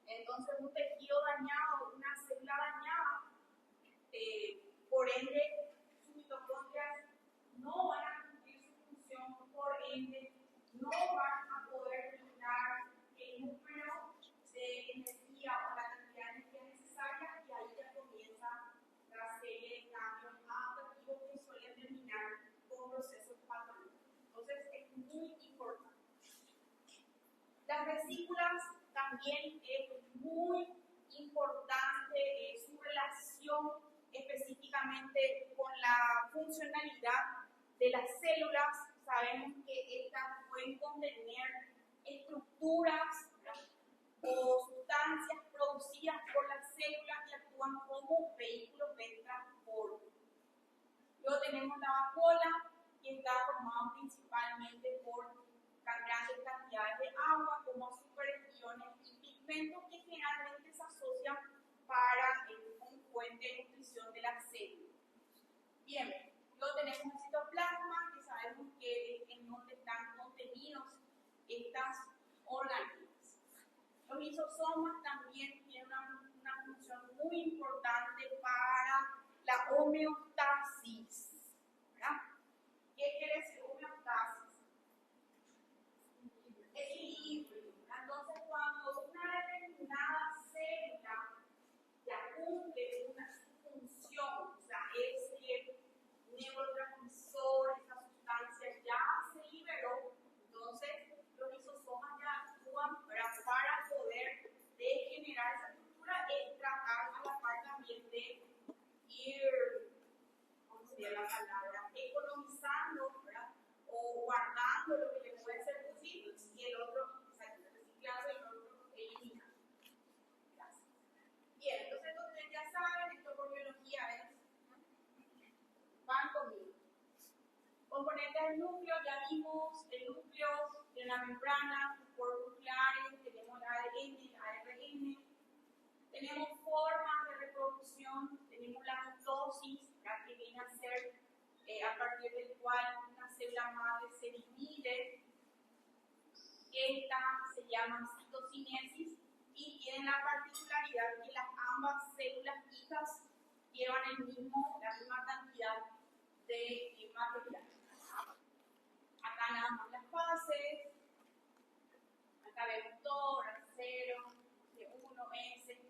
Entonces, un tejido dañado, una célula dañada, por ende, sus mitocondrias no van a cumplir su función, por ende, no van a poder brindar el número de energía o la cantidad de energía necesaria, y ahí ya comienza la serie de cambios adaptativos que suelen terminar con procesos patológicos. Entonces, es muy importante. Las vesículas también es muy importante su relación específicamente con la funcionalidad de las células. Sabemos que estas pueden contener estructuras o sustancias producidas por las células que actúan como vehículos de transporte. Luego tenemos la vacuola, que está formada principalmente por grandes cantidades de agua, como superiones y pigmentos que generalmente se asocian para como fuente de nutrición de la célula. Bien, luego tenemos el citoplasma, que sabemos que es en donde están contenidos estas orgánulas. Los lisosomas también tienen una función muy importante para la homeostasis. ¿Verdad? ¿Qué quiere decir homeostasis? Equilibrio. Entonces, cuando una determinada célula ya cumple una función, o sea, ese neurotransmisor, esa sustancia ya se liberó, entonces los lisosomas ya actúan para poder degenerar esa estructura y tratar a la par también de ir, ¿cómo sería la palabra? Economizando, ¿verdad? O guardando lo que le puede ser posible, y el otro, reciclando y el otro eliminando. Gracias. Bien, entonces ustedes ya saben, esto por biología es, van conmigo. Componentes del núcleo, ya vimos el núcleo de la membrana, poros nucleares, tenemos el ADN, el ARN, tenemos formas de reproducción, tenemos la mitosis, que viene a ser a partir del cual una célula madre se divide. Esta se llama citocinesis y tiene la particularidad que las ambas células hijas llevan la misma cantidad de material. Acá nada más las fases, acá vemos todo, R0, G1, S.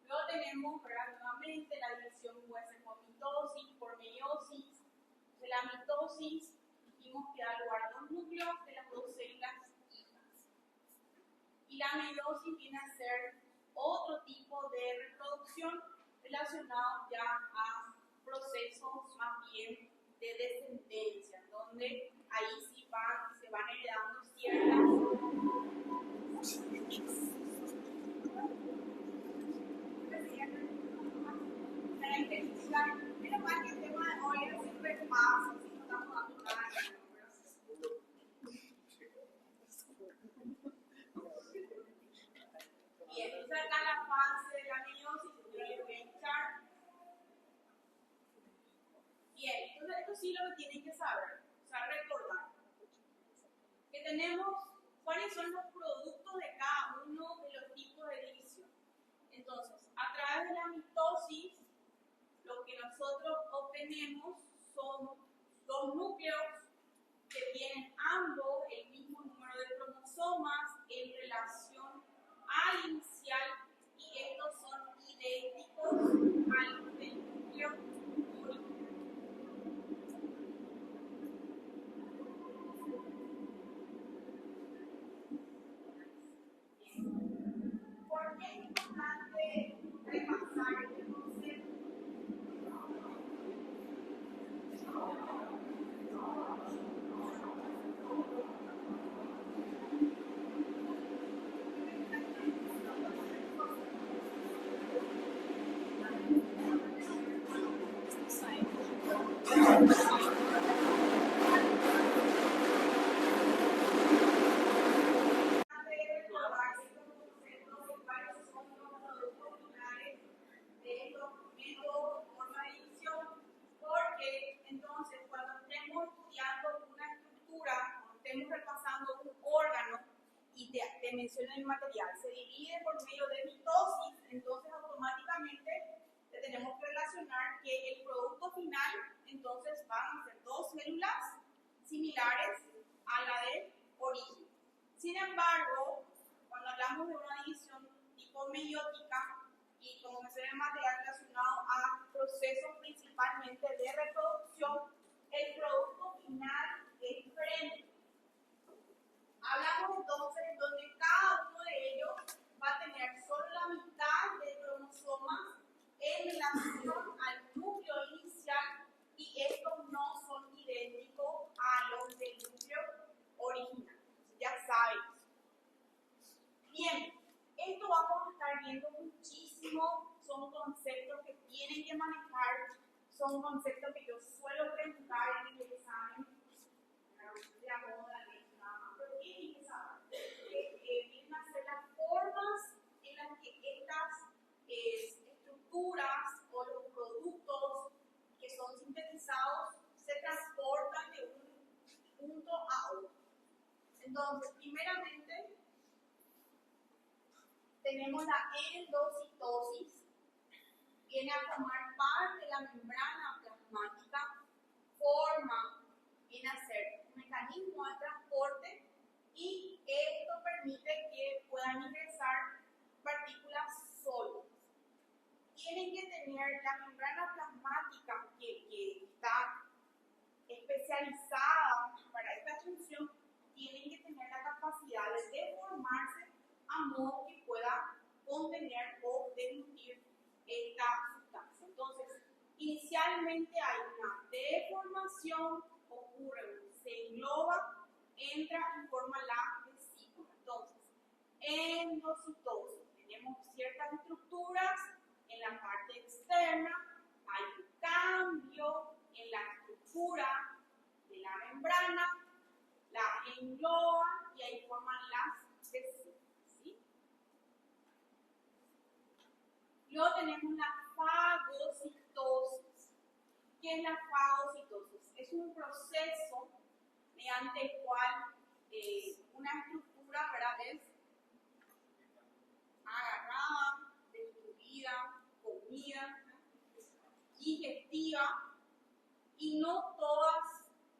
Luego tenemos nuevamente la división puede ser por mitosis, por meiosis. De la mitosis dijimos que da lugar a dos núcleos de las dos células hijas. Y la meiosis viene a ser otro tipo de reproducción de relacionado ya a procesos más bien de descendencia, donde ahí sí se van heredando características. Menos mal que el tema de hoy es siempre pasa, si no estamos dando nada. Bien, entonces acá la fase de la meiosis, yo les voy a echar. Bien, entonces esto sí lo que tienen que saber, o sea, recordar que tenemos cuáles son los productos de cada uno de los tipos de división. Entonces, a través de la mitosis, lo que nosotros obtenemos son dos núcleos que tienen ambos el mismo número de cromosomas en relación al inicial, y estos son idénticos a los del núcleo original. ¿Por qué es importante repasar este concepto? Porque entonces cuando estemos estudiando una estructura, cuando estemos repasando un órgano, y te menciono el material, se divide por medio de mitosis, entonces automáticamente le tenemos que relacionar que el producto final, entonces van a ser dos células similares a la de origen. Sin embargo, cuando hablamos de una división tipo meiótica, y como mencioné el material relacionado a procesos principalmente de reproducción, el producto final es diferente. Hablamos entonces donde cada uno de ellos va a tener solo la mitad de cromosomas en relación al núcleo inicial, y estos no son idénticos a los del núcleo original. Ya saben. Bien, esto vamos a estar viendo muchísimo, son conceptos que tienen que manejar, son conceptos que yo suelo preguntar en el examen, de a modo de análisis nada más, pero tienen que saber que vienen a ser las formas en las que estas estructuras o los productos que son sintetizados se transportan de un punto a otro. Entonces, primeramente, tenemos la endocitosis, viene a formar parte de la membrana plasmática, viene a ser un mecanismo de transporte, y esto permite que puedan ingresar partículas sólidas. Tienen que tener la membrana plasmática que está especializada para esta función, tienen que tener la capacidad de deformarse a modo que pueda contener o deglutir esta sustancia. Entonces, inicialmente hay una deformación, ocurre, se engloba, entra y forma la vesícula. Entonces, endocitosis, tenemos ciertas estructuras en la parte externa, hay un cambio en la estructura de la membrana, la engloba y ahí forman las vesículas. ¿Sí? Luego tenemos la fagocitosis. ¿Qué es la fagocitosis? Es un proceso mediante el cual una estructura, ¿verdad?, es agarrada, destruida, comida, digestiva, y no todas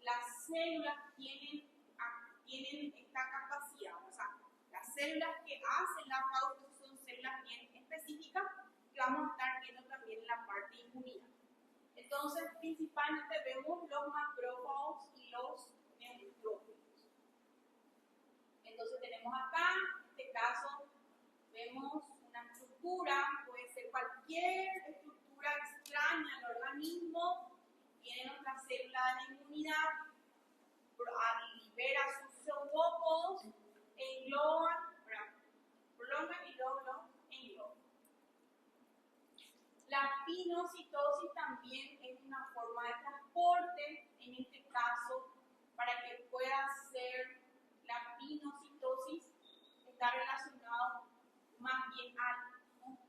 las células tienen esta capacidad. O sea, las células que hacen la fagocitosis son células bien específicas que vamos a estar viendo también en la parte inmunidad. Entonces, principalmente vemos los macrófagos y los neutrófilos. Entonces, tenemos acá, en este caso, vemos una estructura, puede ser cualquier estructura mecanismo tiene nuestra célula de la inmunidad, libera sus pseudópodos, engloban, prolongan y luego engloban. La pinocitosis también es una forma de transporte, en este caso, para que pueda ser la pinocitosis, está relacionado más bien a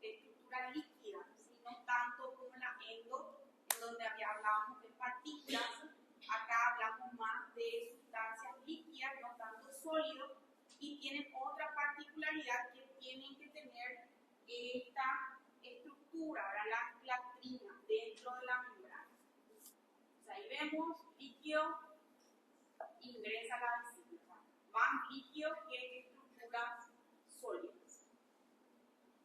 estructura líquida, ¿sí? No tanto como la endo, en donde hablábamos de partículas, acá hablamos más de sustancias líquidas, no tanto sólidos, y tienen otra particularidad que tienen que tener esta estructura, la clatrina dentro de la membrana. Entonces ahí vemos líquido, ingresa a la vesícula, más líquido que estructuras sólidas.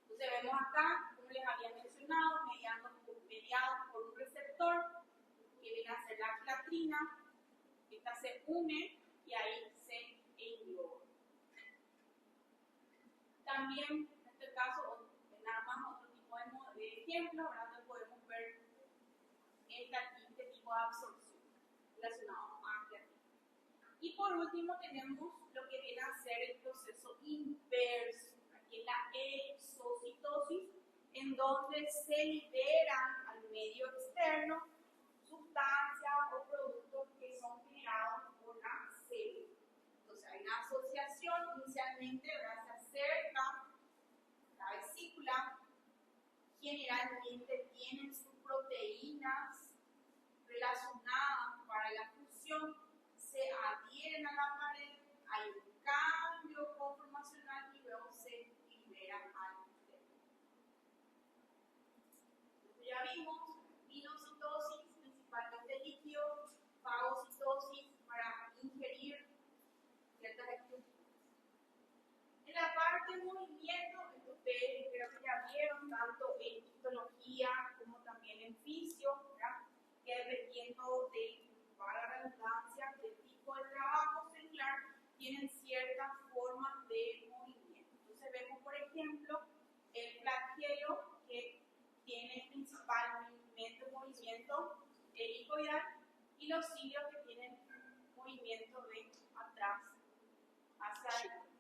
Entonces vemos acá, como les había mencionado, mediados por un receptor que viene a ser la clatrina, esta se une y ahí se engloba. También en este caso, nada más otro tipo de ejemplo, donde podemos ver este tipo de absorción relacionado a clatrina. Y por último tenemos lo que viene a ser el proceso inverso, aquí es la exocitosis, en donde se liberan al medio externo sustancias o productos que son generados por la célula. Entonces hay una asociación inicialmente, ¿verdad? Se acerca la vesícula, generalmente tienen sus proteínas relacionadas para la fusión, se adhieren a la pared, hay un cambio conformacional y luego se liberan al exterior. Entonces ya vimos pinocitosis, principalmente líquido, fagocitosis para ingerir ciertas estructuras. En la parte de movimiento, ustedes creo que ya vieron tanto en histología como también en fisio, ¿verdad? Que dependiendo de, para la redundancia, del tipo de trabajo celular, tienen ciertas formas de movimiento. Entonces vemos, por ejemplo, el flagelo que tiene principalmente movimiento helicoidal y los cilios que tienen movimiento de atrás hacia adelante.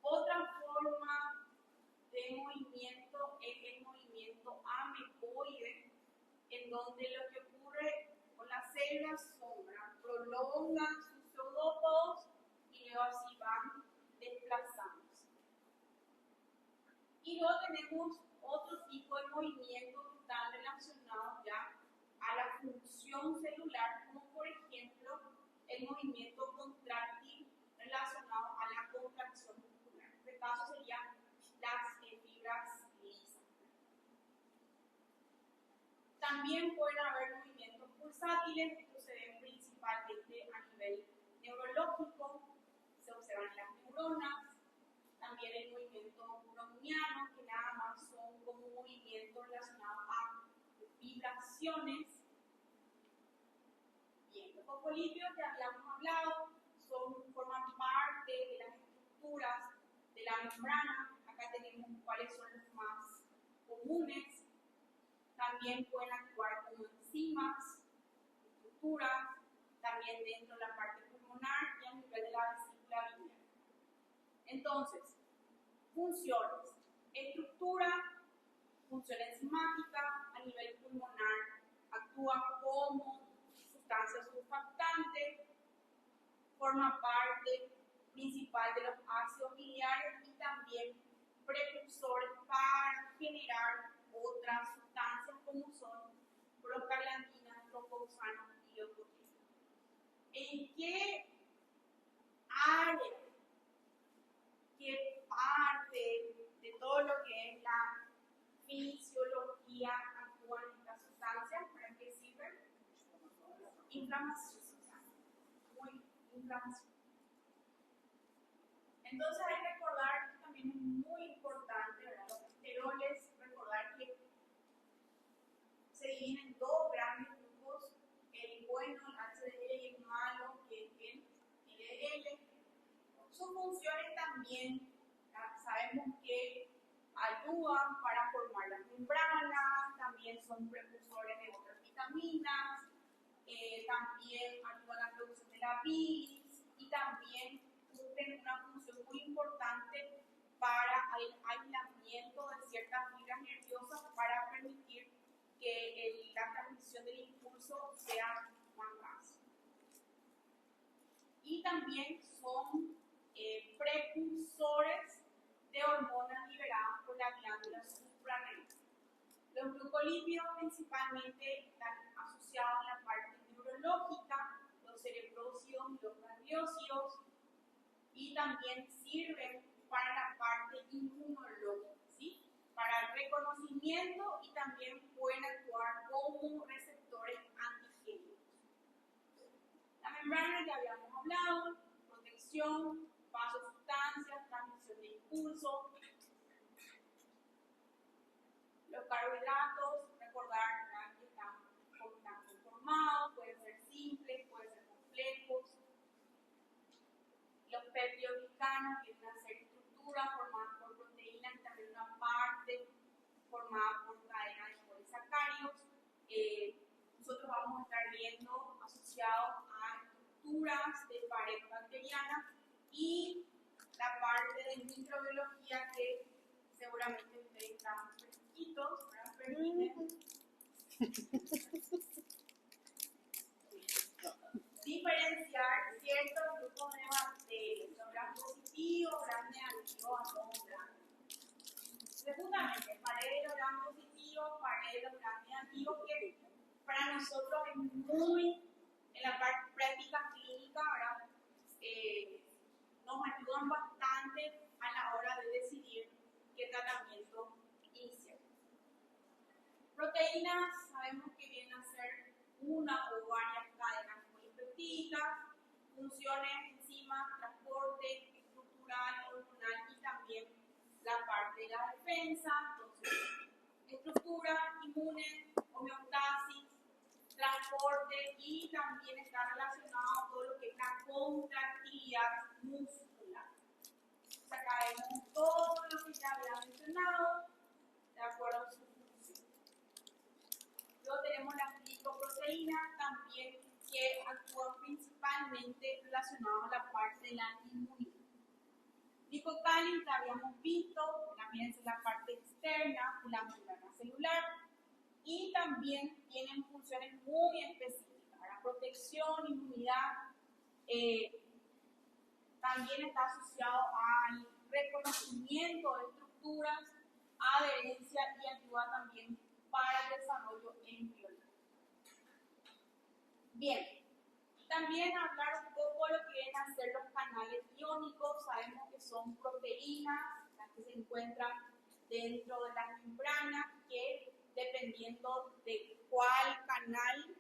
Otra forma de movimiento es el movimiento amecoide, en donde lo que ocurre con las células sombra prolongan sus pseudópodos y luego así van desplazándose. Y luego tenemos otro tipo de movimientos que están relacionados ya a la función celular, como por ejemplo el movimiento contráctil relacionado a la contracción muscular. En este caso serían las fibras lisas. También pueden haber movimientos pulsátiles, estos se ven principalmente a nivel neurológico, se observan en las neuronas. También el movimiento browniano, que nada más son como movimientos relacionados a vibraciones. Bien, los fosfolípidos que habíamos hablado forman parte de las estructuras de la membrana. Acá tenemos cuáles son los más comunes. También pueden actuar como enzimas, estructuras, también dentro de la parte pulmonar y a nivel de la vesícula biliar. Entonces, funciones. Estructura, función enzimática a nivel pulmonar, actúa como sustancia surfactante, forma parte principal de los ácidos biliares y también precursores para generar otras sustancias como son prostaglandinas, tropoxanos y leucotrienas. ¿En qué área, qué parte de todo lo que es la fisiología actúan estas sustancias? ¿Para qué sirven? Inflamación. Muy inflamación. Entonces hay que recordar, que también es muy importante, ¿verdad? Los esteroles, recordar que se dividen en dos grandes grupos, el bueno, el HDL, y el malo, que es el LDL. Sus funciones también, sabemos que ayudan para formar las membranas, también también son precursores de otras vitaminas, también ayudan a la producción de la bilis y también cumplen una función muy importante para el aislamiento de ciertas fibras nerviosas para permitir que la transmisión del impulso sea más fácil. Y también son precursores de hormonas liberadas por la glándula suprarrenal. Los glucolípidos principalmente están asociados a la parte neurológica, los cerebrócidos y los gangliósidos, y también sirven para la parte inmunológica, ¿sí? Para el reconocimiento, y también pueden actuar como receptores antigénicos. La membrana que habíamos hablado, protección, vasosustancias, transmisión de impulso. Los carbohidratos, recordar que están conformados, pueden ser simples, pueden ser complejos. Los peptidoglicanos tienen una serie de estructuras formadas por proteínas y también una parte formada por cadenas de polisacáridos. Nosotros vamos a estar viendo asociados a estructuras de pared bacteriana y la parte de microbiología que seguramente ustedes están fresquitos, ¿verdad? Diferenciar ciertos grupos de bacterias, los gram positivos, gram negativos, a gram. Justamente, pared de los gram positivos, pared de los gram negativos, que para nosotros es muy, en la práctica clínica, ¿verdad? Nos ayudan bastante a la hora de decidir qué tratamiento iniciar. Proteínas, sabemos que vienen a ser una o varias cadenas polipeptídicas, funciones, enzimas, transporte, estructural, hormonal y también la parte de la defensa. Entonces, estructura, inmune, homeostasis, transporte, y también está relacionado a todo lo que es la contractilidad muscular. O sea, acá vemos todo lo que ya había mencionado de acuerdo a su función. Luego tenemos las glicoproteínas también, que actúan principalmente relacionadas a la parte de la inmunidad. Glicocálidos que habíamos visto, también es la parte externa de la membrana celular, y también tienen funciones muy específicas, la protección, inmunidad, también está asociado al reconocimiento de estructuras, adherencia, y ayuda también para el desarrollo embrionario. Bien, también hablar un poco de lo que vienen a ser los canales iónicos. Sabemos que son proteínas las que se encuentran dentro de las membranas, que dependiendo de cuál canal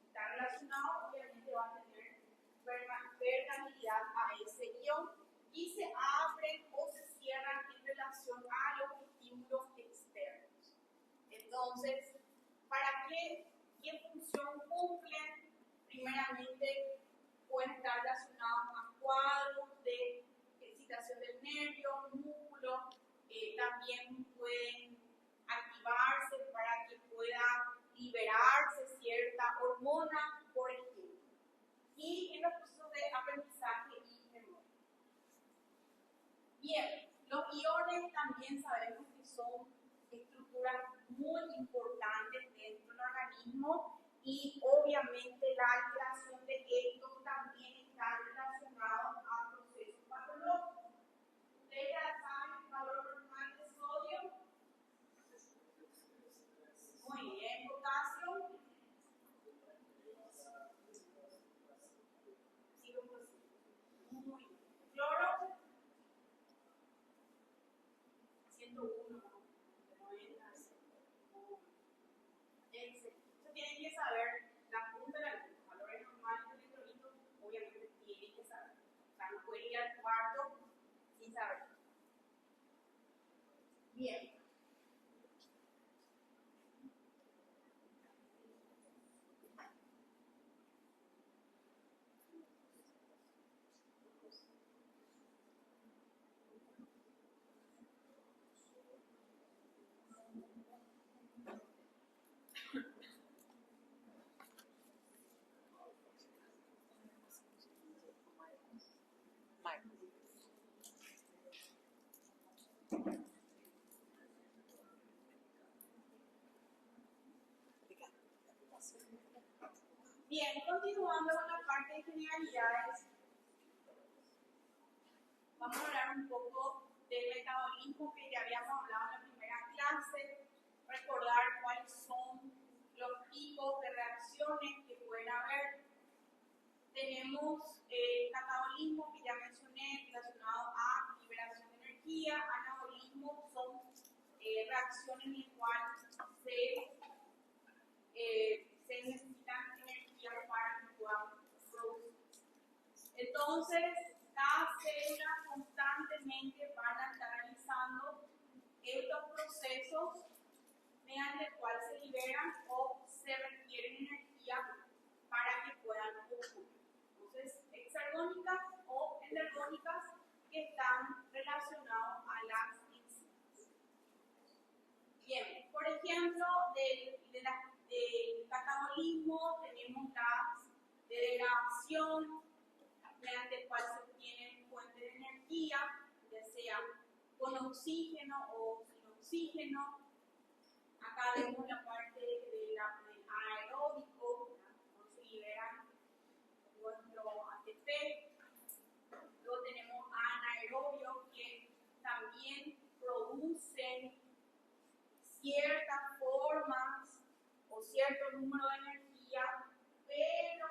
está relacionado, obviamente va a tener permeabilidad a ese ion, y se abren o se cierran en relación a los estímulos externos. Entonces, ¿para qué función cumplen? Primeramente, pueden estar relacionados a cuadros de excitación del nervio, músculo, también pueden activarse para que pueda liberarse cierta hormona, por ejemplo, y en los procesos de aprendizaje y memoria. Bien, los iones también sabemos que son estructuras muy importantes dentro del organismo, y obviamente la alteración de estos también está relacionado a procesos patológicos. Ustedes ya saben el valor normal de sodio. Muy bien, potasio. Muy bien. Cloro. 101, 90. Excelente. Tienen que saber la punta de los valores normales del electrolito, obviamente tienen que saber. O sea, no pueden ir al cuarto sin saber. Bien. Bien, continuando con la parte de generalidades, vamos a hablar un poco del metabolismo que ya habíamos hablado en la primera clase, recordar cuáles son los tipos de reacciones que pueden haber. Tenemos el catabolismo que ya mencioné, relacionado a liberación de energía. Anabolismo son reacciones en las cuales se necesitan energía para que puedan producir. Entonces, cada célula constantemente van a estar analizando estos procesos mediante el cual se liberan o se requieren energía para que puedan ocurrir. Entonces, hexagónicas o endergónicas que están relacionadas a las enzimas. Bien, por ejemplo, del catabolismo tenemos la degradación, mediante el cual se obtienen fuentes de energía, ya sea con oxígeno o sin oxígeno. Acá vemos la parte del anaeróbico, donde se liberan nuestro ATP. Luego tenemos anaerobios que también producen ciertas formas o cierto número de energía, pero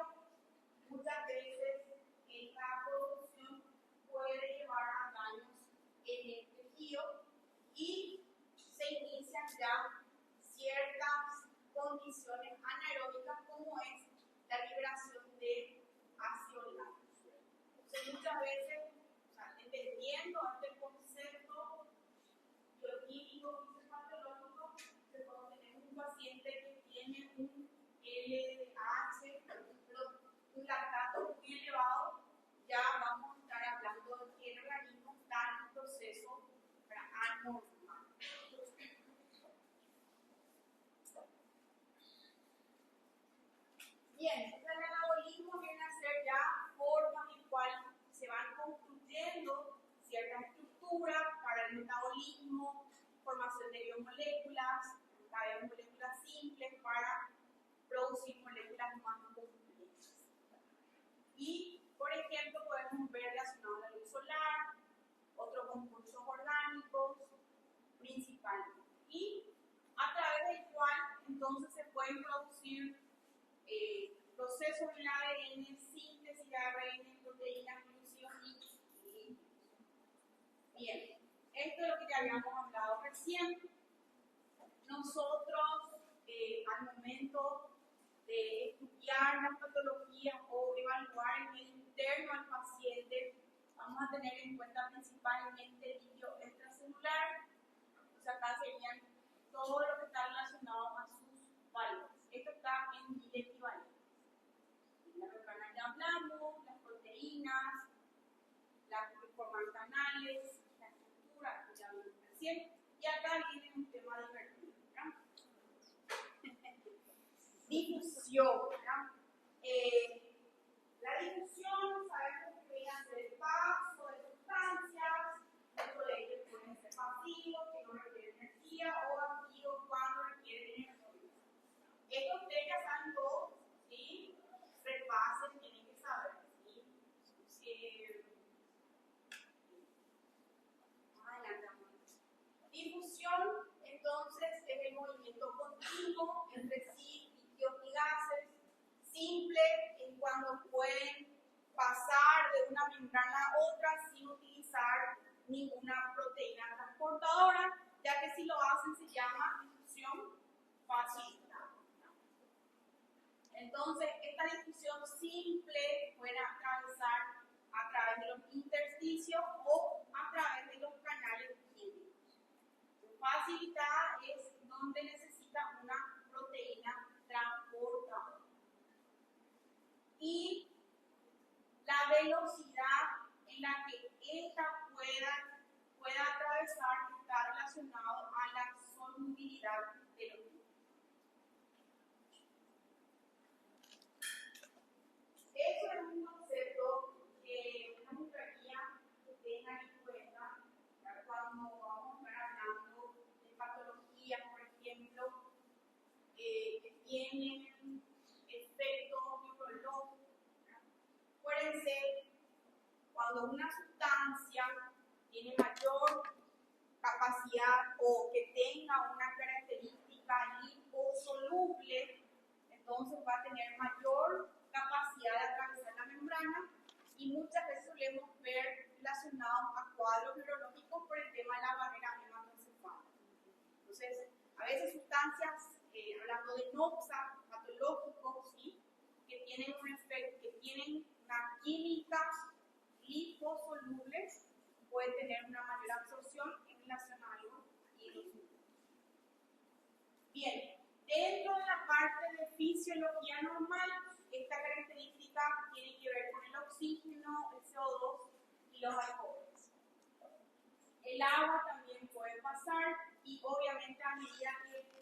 muchas veces esta producción puede llevar a daños en el tejido y se inician ya ciertas condiciones anaeróbicas como es la liberación de ácido láctico. Entonces muchas veces, entendiendo este concepto bioquímico y patológico, cuando tenemos un paciente que tiene un LDH, un lactato muy elevado, ya vamos a estar hablando de que el organismo está en un proceso anormal. Bien, el anabolismo viene a ser ya formas en cual se van construyendo ciertas estructuras para el metabolismo, formación de biomoléculas, cada moléculas simples para producir moléculas más complejas. Y, por ejemplo, podemos ver relacionado a la luz solar, otros compuestos orgánicos principalmente. Y a través del cual entonces se pueden producir procesos en el ADN, síntesis de ARN, proteínas, glúcidos y lípidos. Bien, esto es lo que ya habíamos hablado recién. Nosotros, al momento de estudiar las patologías o evaluar el medio interno al paciente, vamos a tener en cuenta principalmente el líquido extracelular. Entonces acá serían todo lo que está relacionado a sus válvulas. Esto está en equivalente. Las membranas ya hablamos, las proteínas, las que forman canales, la estructura, ya hablamos recién. Y acá viene un tema divertido. Difusión. La difusión sabemos que viene a ser el paso de sustancias, estos de ellos pueden ser pasivos, que no requieren energía, o activos cuando requieren energía. Estos ustedes ya saben todos, ¿sí? Repasen, tienen que saber, ¿sí? Adelantamos. Difusión, entonces, es el movimiento continuo entre sí, líquidos y gases, simple en cuando pueden pasar de una membrana a otra sin utilizar ninguna proteína transportadora, ya que si lo hacen se llama difusión facilitada. Entonces, esta difusión simple puede atravesar a través de los intersticios o a través de los canales químicos. Facilitada es donde necesita una proteína transportadora. Y la velocidad en la que esta pueda atravesar está relacionado a la solubilidad de los líquidos. Eso es un concepto que me gustaría que tengan en cuenta cuando vamos tienen efectos neurológicos. Pueden ser cuando una sustancia tiene mayor capacidad o que tenga una característica liposoluble, entonces va a tener mayor capacidad de atravesar la membrana y muchas veces solemos ver relacionados a cuadros neurológicos por el tema de la barrera hematoencefálica. Entonces, a veces sustancias, hablando de noxa, patológicos, ¿sí? que tienen un efecto, que tienen una química liposoluble, puede tener una mayor absorción en relación a algo y los números. Bien, dentro de la parte de fisiología normal, esta característica tiene que ver con el oxígeno, el CO2 y los alcoholes. El agua también puede pasar y obviamente a medida que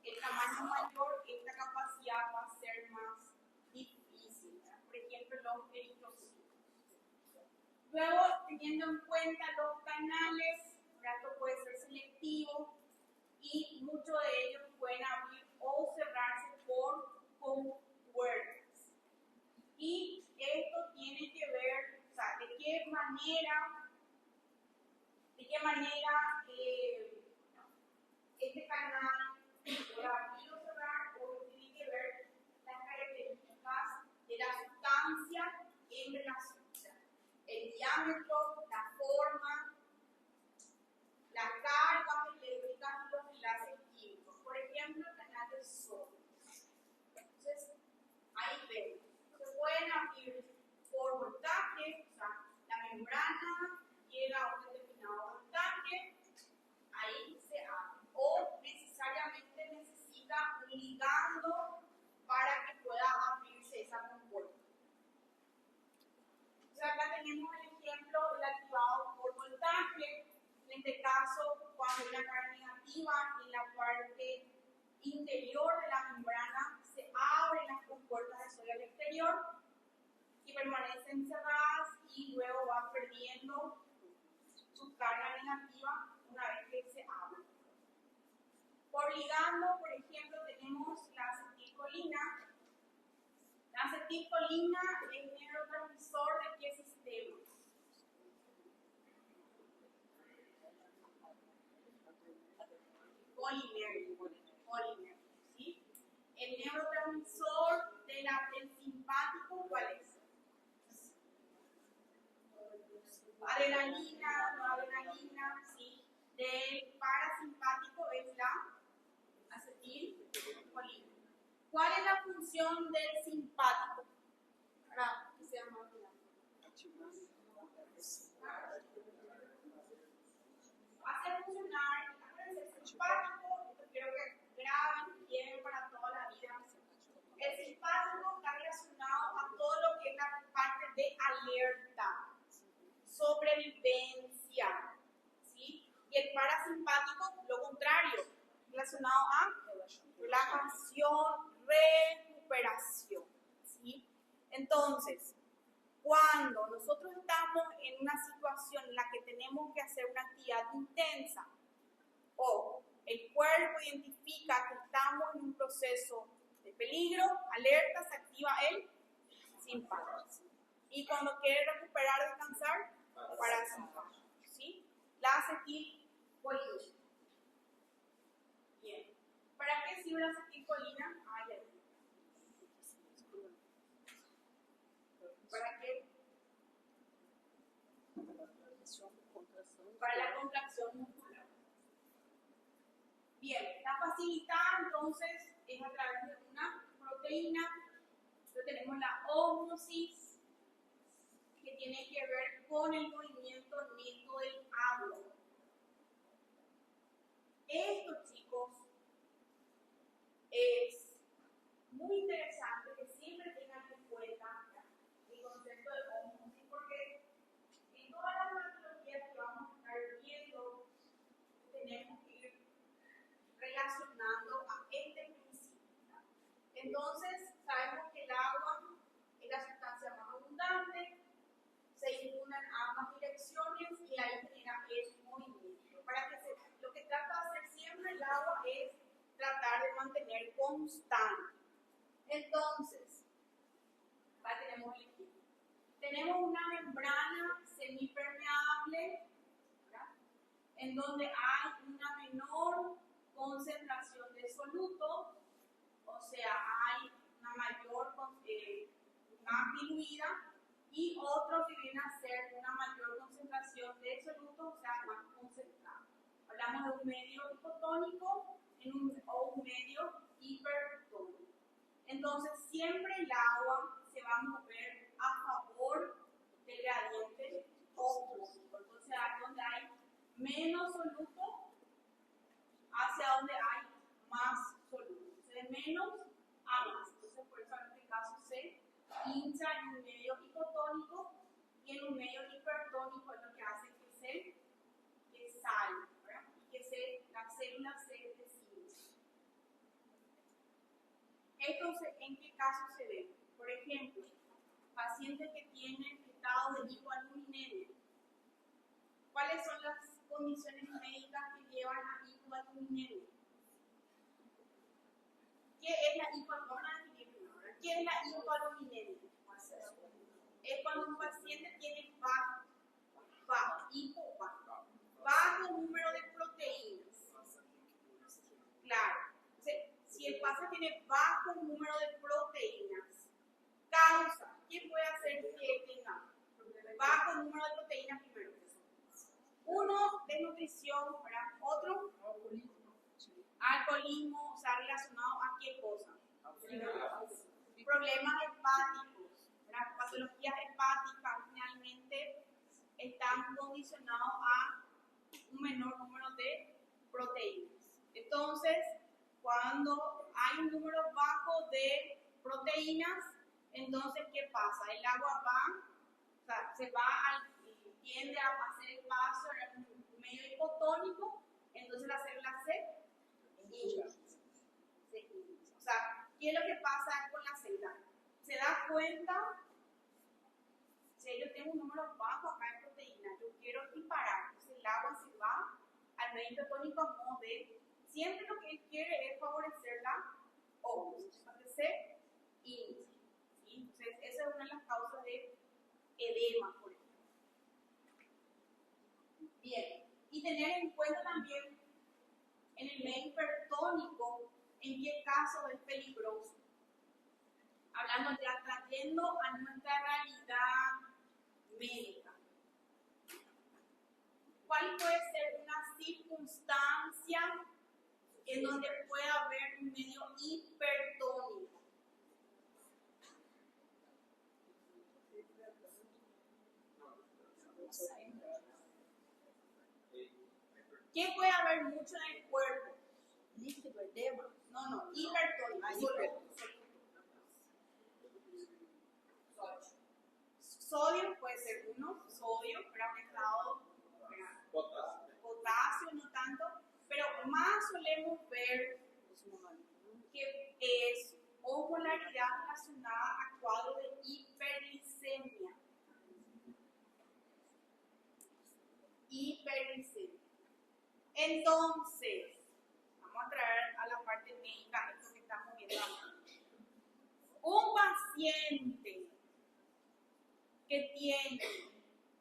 el tamaño mayor, esta capacidad va a ser más difícil. Por ejemplo, los eritrocitos. Luego, teniendo en cuenta los canales, esto puede ser selectivo y muchos de ellos pueden abrir o cerrarse por compuertas. Y esto tiene que ver, o sea, de qué manera este canal puede abrir o cerrar, o tiene que ver las características de la sustancia en relación. El diámetro, la forma, las cargas eléctricas y los enlaces químicos. Por ejemplo, el canal del sodio. Entonces, ahí vemos. Se pueden abrir por voltaje, o sea, la membrana llega a un determinado voltaje, ahí se abre. O necesariamente necesita un ligando para que pueda abrirse esa compuerta. Acá tenemos el ejemplo del activado por voltaje. En este caso, cuando hay una carga negativa en la parte interior de la membrana, se abren las compuertas de sodio al exterior y permanecen cerradas y luego van perdiendo su carga negativa una vez que se abren. Por ligando, por ejemplo, tenemos la acetilcolina. La acetilcolina es neurotransmisor de qué sistema? Colinérgico, ¿sí? El neurotransmisor del simpático, ¿cuál es? Adrenalina, noradrenalina, ¿sí? Del parasimpático es la acetilcolina. ¿Cuál es la función del simpático? Para que sea más claro. Hace funcionar el simpático, esto quiero que graben y lleven para toda la vida. El simpático está relacionado a todo lo que es la parte de alerta, sobrevivencia, ¿sí? Y el parasimpático, lo contrario, relacionado a relajación, recuperación, ¿sí? Entonces, cuando nosotros estamos en una situación en la que tenemos que hacer una actividad intensa o el cuerpo identifica que estamos en un proceso de peligro, alerta, se activa el simpático. Y cuando quiere recuperar, descansar, parasimpático, ¿sí? La acetilcolina. Bien. ¿Para qué sirve la acetilcolina? ¿Para qué? Para la contracción muscular. Bien, la facilitada entonces es a través de una proteína. Entonces tenemos la ósmosis, que tiene que ver con el movimiento neto del agua. Esto, chicos, es muy interesante que siempre tengan en cuenta el concepto de ósmosis, porque en todas las metodologías que vamos a estar viendo, tenemos que ir relacionando a este principio. Entonces, sabemos que el agua es la sustancia más abundante, se inunda en ambas direcciones y ahí genera el movimiento. Para que lo que trata de hacer siempre el agua es tratar de mantener constante. Entonces, acá tenemos el ejemplo. Tenemos una membrana semipermeable, ¿verdad?, en donde hay una menor concentración de soluto, o sea, hay una mayor, más diluida, y otro que viene a ser una mayor concentración de soluto, o sea, más concentrado. Hablamos de un medio hipotónico o un medio hipertónico. Entonces, siempre el agua se va a mover a favor del gradiente osmótico. Entonces, donde hay menos soluto, hacia donde hay más soluto. De menos a más. Entonces, por eso en este caso se hincha en un medio hipotónico, y en un medio hipertónico es lo que hace que salga, ¿verdad?, y que la célula se deshinche. Entonces, ¿en qué caso se ve? Por ejemplo, pacientes que tienen estado de hipoalbuminemia. ¿Cuáles son las condiciones médicas que llevan a hipoalbuminemia? ¿Qué es la hipoalbuminemia? ¿Qué es la hipoalbuminemia? Es cuando un paciente tiene bajo número de proteínas. Claro. Si el paciente tiene bajo número de proteínas, causa, ¿qué puede hacer que tenga bajo número de proteínas primero? Uno, desnutrición, ¿verdad? Otro, alcoholismo, o sea, relacionado a qué cosa? Problemas hepáticos, ¿verdad? Patologías hepáticas finalmente están condicionados a un menor número de proteínas. Entonces, cuando hay un número bajo de proteínas, entonces, ¿qué pasa? El agua tiende a hacer el paso en un medio hipotónico, entonces la célula se hincha. O sea, ¿qué es lo que pasa con la célula? Se da cuenta, si yo tengo un número bajo acá de proteínas, yo quiero equiparar, entonces el agua se va al medio hipotónico a modo de, siempre lo que él quiere es favorecer la ósmosis, para que se hinche. ¿Sí? Entonces, esa es una de las causas de edema, por ejemplo. Bien, y tener en cuenta también en el medio hipertónico en qué caso es peligroso. Hablando ya, trayendo a nuestra realidad médica. ¿Cuál puede ser una circunstancia en donde pueda haber un medio hipertónico? ¿Qué puede haber mucho en el cuerpo? Líquido, edema. No, hipertónico. Sodio puede ser uno, sodio, para un estado, potasio, no tanto, pero más solemos ver que es osmolaridad relacionada a cuadro de hiperglicemia. Entonces, vamos a traer a la parte médica esto que estamos viendo acá. Un paciente que tiene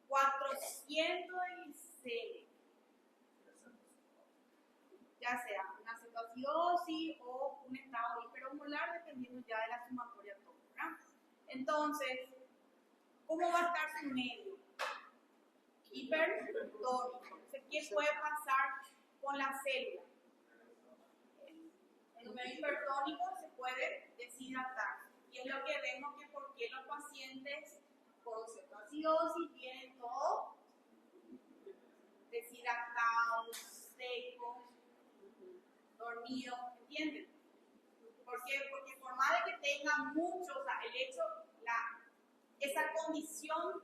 400 de glicemia, ya sea una cetoacidosis o un estado hiperosmolar, dependiendo ya de la sumatoria tónica. Entonces, ¿cómo va a estar su medio? Hipertónico. ¿Qué puede pasar con la célula? En un medio hipertónico se puede deshidratar. Y es lo que vemos que por qué los pacientes con cetoacidosis vienen todos deshidratados, secos, dormidos, ¿entienden? ¿Por qué? Porque por más de que tengan mucho, o sea, el hecho, esa condición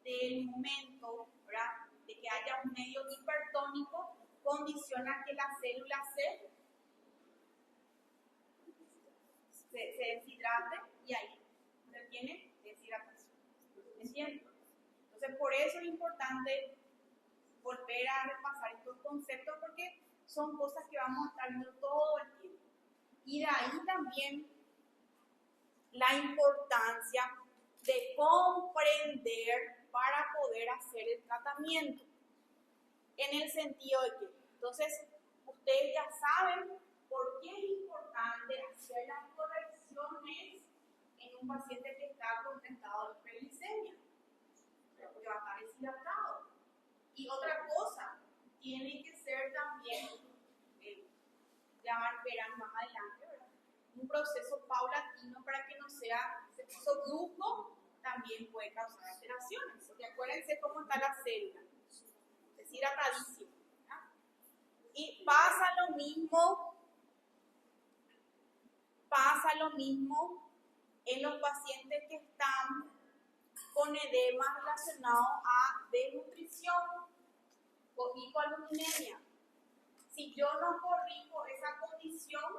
del momento, ¿verdad?, de que haya un medio hipertónico, condiciona que la célula se deshidrate y ahí se tiene deshidratación. ¿Entienden? Entonces, por eso es importante volver a repasar estos conceptos porque son cosas que vamos a estar viendo todo el tiempo. Y de ahí también la importancia de comprender para poder hacer el tratamiento. En el sentido de que, entonces, ustedes ya saben por qué es importante hacer las correcciones en un paciente que está con estado de hiperglicemia, porque va a estar deshidratado. Y otra cosa, tiene que ser también, ya verán más adelante, ¿verdad? Un proceso paulatino para que no sea, ese proceso brusco también puede causar alteraciones. Porque acuérdense cómo está la célula, deshidratadísimo. Y pasa lo mismo en los pacientes que están con edema relacionado a desnutrición o hipoaluminemia. Si yo no corrijo esa condición,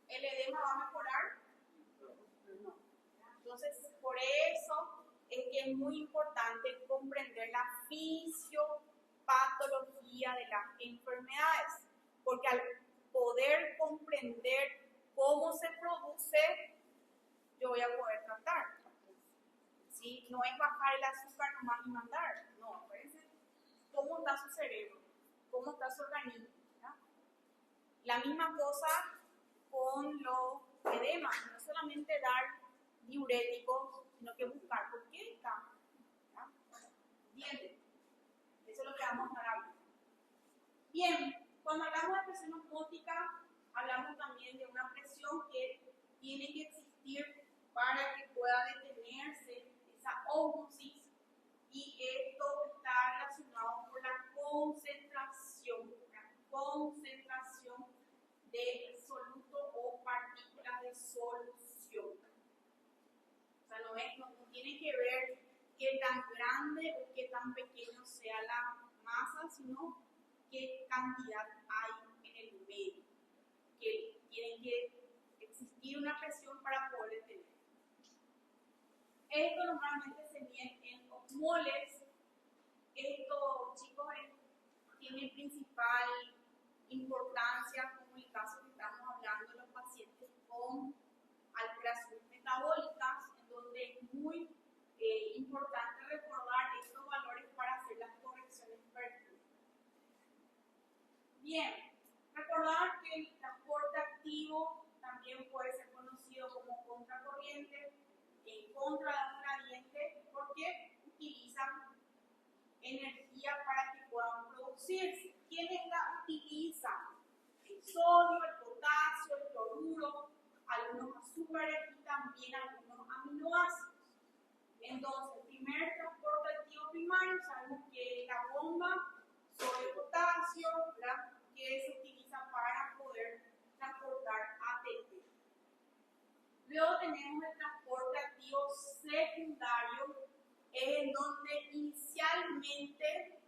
¿el edema va a mejorar? No. Entonces, por eso es que es muy importante comprender la fisiopatología de las enfermedades, porque al poder comprender cómo se produce, yo voy a poder tratar. ¿Sí? No es bajar el azúcar nomás y mandar, no, acuérdense cómo está su cerebro, cómo está su organismo. ¿Ya? La misma cosa con los edemas, no solamente dar diuréticos, sino que buscar por qué está. Bien, eso es lo que vamos a estar hablando. Bien, cuando hablamos de presión osmótica, hablamos también de una presión que tiene que existir para que pueda detenerse esa ósmosis, y esto está relacionado con la concentración de soluto o partículas de solución. O sea, no tiene que ver qué tan grande o qué tan pequeño sea la masa, sino qué cantidad hay en el medio, que tiene que existir una presión para poder detener. Esto normalmente se mide en osmoles. Esto, chicos, tiene principal importancia, como el caso que estamos hablando de los pacientes con alteraciones metabólicas, en donde es muy importante recordar estos valores para hacer las correcciones pertinentes. Bien, recordar que el transporte activo también puede ser conocido como contracorriente, en contra de un gradiente, porque utilizan energía para que puedan producirse. ¿Quiénes la utilizan? El sodio, el potasio, el cloruro, algunos azúcares y también algunos aminoácidos. Entonces, el primer transporte activo primario sabemos que es la bomba sodio-potasio, ¿verdad?, que se utiliza para poder transportar ATP. Luego tenemos el transporte activo secundario, en donde inicialmente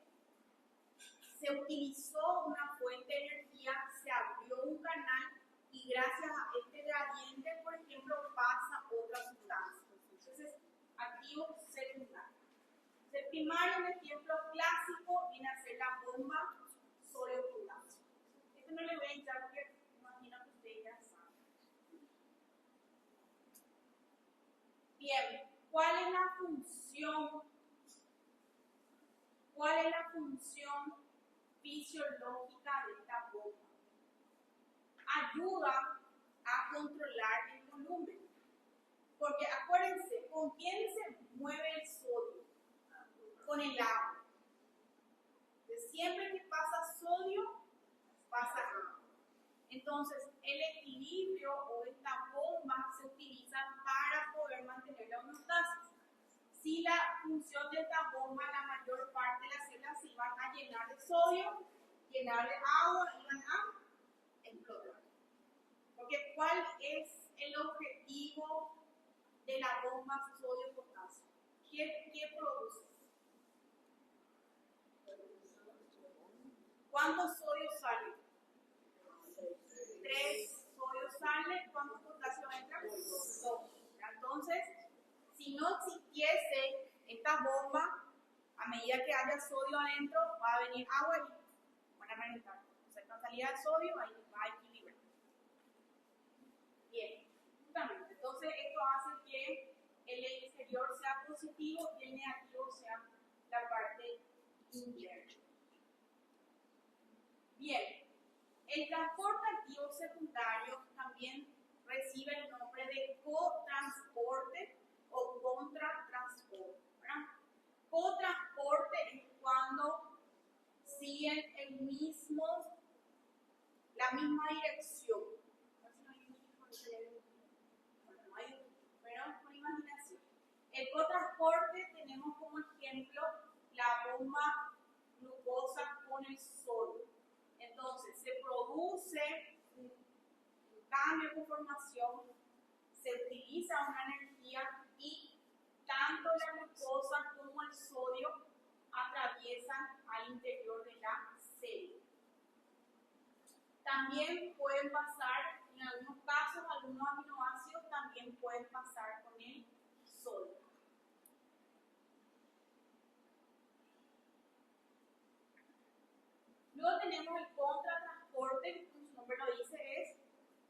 se utilizó una fuente de energía, se abrió un canal y gracias a este gradiente, por ejemplo, pasa otra sustancia. Entonces, activo secundario. El primario, un ejemplo clásico, viene a ser la bomba sodio-potasio. Esto no le voy a entrar porque imagino que ustedes ya saben. Bien, ¿cuál es la función? ¿Cuál es la función fisiológica de esta bomba? Ayuda a controlar el volumen. Porque acuérdense, ¿con quién se mueve el sodio? Con el agua. Entonces, siempre que pasa sodio, pasa agua. Entonces, el equilibrio o esta bomba se utiliza para poder mantener la homeostasis. Si la función de esta bomba, la mayor parte de las células se iban a llenar de sodio, llenar de agua, iban a explotar. Porque ¿cuál es el objetivo de la bomba sodio-potasio? ¿Qué produce? ¿Cuántos sodios salen? 3 sodios salen. ¿Cuántos potasio entran? 2. Entonces, si no existiese esta bomba, a medida que haya sodio adentro, va a venir agua y van a reventar. O sea, con salida de sodio, ahí va a equilibrar. Bien, justamente. Entonces, esto hace que el exterior sea positivo y el negativo sea la parte interna. Bien, el transporte activo secundario también recibe el nombre de cotransporte o contratransporte, ¿verdad? Cotransporte es cuando siguen la misma dirección. Pero con imaginación. El cotransporte tenemos como ejemplo la bomba glucosa con el sodio. Entonces se produce un cambio de conformación, se utiliza una energía y tanto la glucosa como el sodio atraviesan al interior de la célula. También pueden pasar, en algunos casos, algunos aminoácidos también pueden pasar con el sodio. Luego tenemos el contratransporte, como su nombre lo dice, es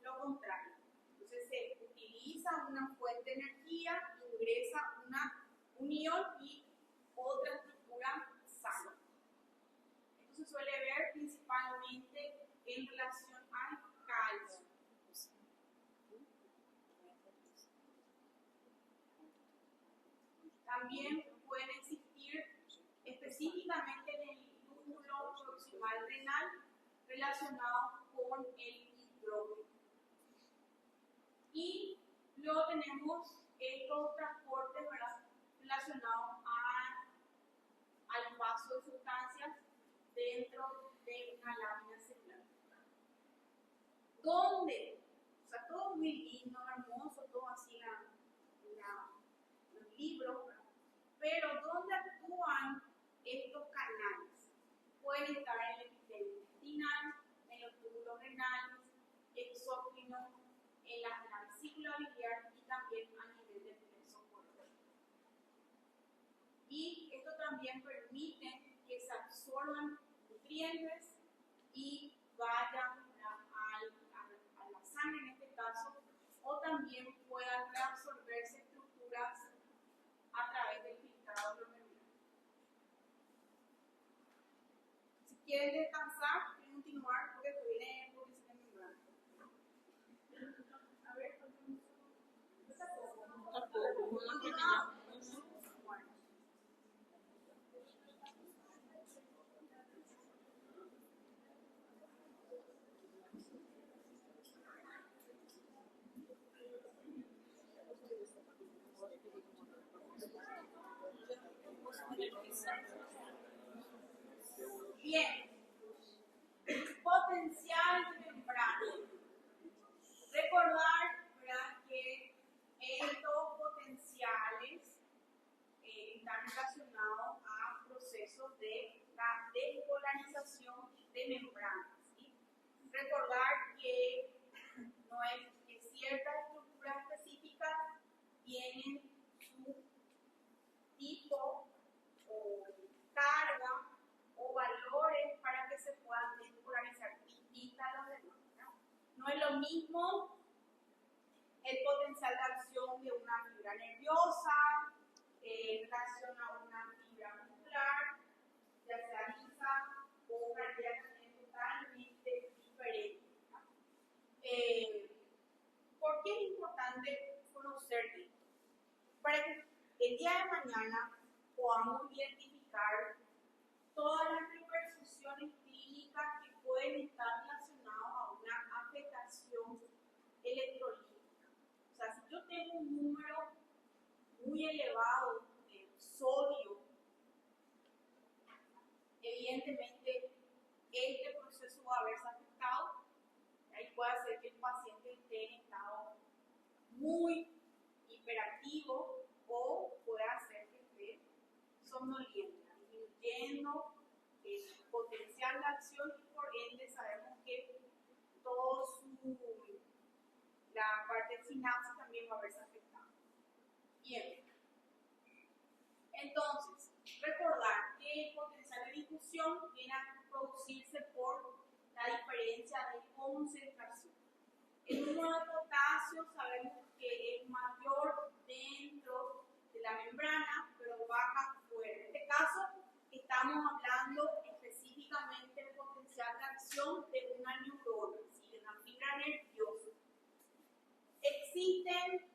lo contrario. Entonces se utiliza una fuente de energía, ingresa una unión y otra estructura sale. Esto se suele ver principalmente en relación al calcio. También pueden existir específicamente en el túbulo proximal renal relacionados con el hidrógeno. Y luego tenemos estos transportes, ¿verdad?, relacionados al paso de sustancias dentro de una lámina celular. ¿Dónde? O sea, todo muy lindo, hermoso, todo así los libros, ¿verdad? Pero ¿dónde actúan estos canales? Pueden estar en el epitelio intestinal, en los túbulos renales, exócrinos, en la vesícula biliar y también a nivel del plexo corporal. Y esto también permite que se absorban nutrientes y vayan a la sangre en este caso, o también puedan reabsorberse estructuras a través del filtrado glomerular. Si quieren descansar, quieren continuar porque viene publicidad membrana. A ver, bien, potencial de membrana. Recordar, ¿verdad?, que estos potenciales están relacionados a procesos de la despolarización de membranas. ¿Sí? Recordar que no es que ciertas estructuras específicas tienen su tipo o carga o valores para que se puedan despolarizar distintas a los demás. No es lo mismo el potencial de acción de una fibra nerviosa en relación a una fibra muscular, ya sea lisa o cardíaca, es totalmente diferente. ¿Por qué es importante conocer esto? Para que el día de mañana podamos identificar todas las repercusiones clínicas que pueden estar relacionadas a una afectación electrolítica. O sea, si yo tengo un número muy elevado de sodio, evidentemente este proceso va a verse afectado. Ahí puede hacer que el paciente esté en estado muy hiperactivo o puede hacer que esté somnoliento, disminuyendo el potencial de acción y por ende sabemos que todo la parte de sinapsis también va a verse afectada. Bien, entonces, recordar que el potencial de difusión viene a producirse por la diferencia de concentración. El número de potasio sabemos que es mayor dentro de la membrana, pero baja fuera. En este caso, estamos hablando específicamente del potencial de acción de una neurona, ¿sí? De una fibra nerviosa. Existen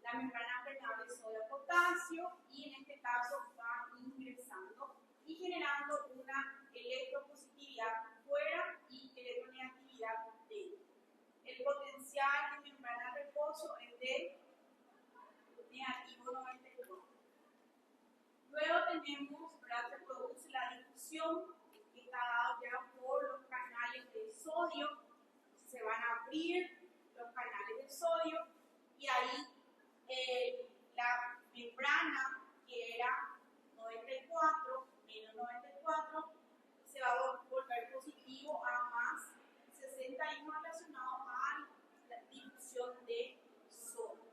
la membrana permeable sodio-potasio y en este caso va ingresando y generando una electropositividad fuera y electronegatividad dentro. El potencial de membrana de reposo es de negativo 94. Luego tenemos, ¿verdad? Se produce la difusión que está dado ya por los canales de sodio. Se van a abrir los canales de sodio y ahí la membrana que era 94 menos 94 se va a volver positivo a más 61 relacionado a la difusión de sodio.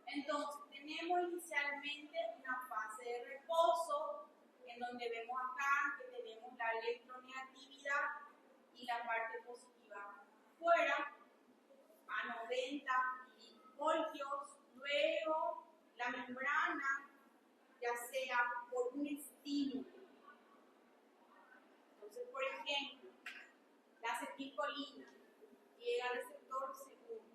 Entonces tenemos inicialmente una fase de reposo en donde vemos acá que tenemos la electronegatividad y la parte positiva fuera a 90 milivoltios. Luego la membrana, ya sea por un estímulo. Entonces, por ejemplo, la acetilcolina llega al receptor segundo.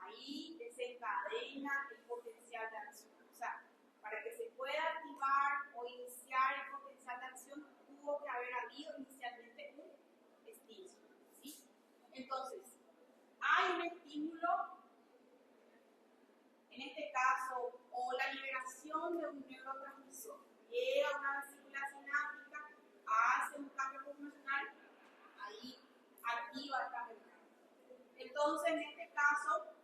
Ahí desencadena el potencial de acción. O sea, para que se pueda activar o iniciar el potencial de acción, tuvo que haber habido inicialmente un estímulo. ¿Sí? Entonces, hay un estímulo, en este caso, o la liberación de un neurotransmisor. Llega a una vesícula sináptica, hace un cambio funcional, ahí activa esta membrana. Entonces, en este caso,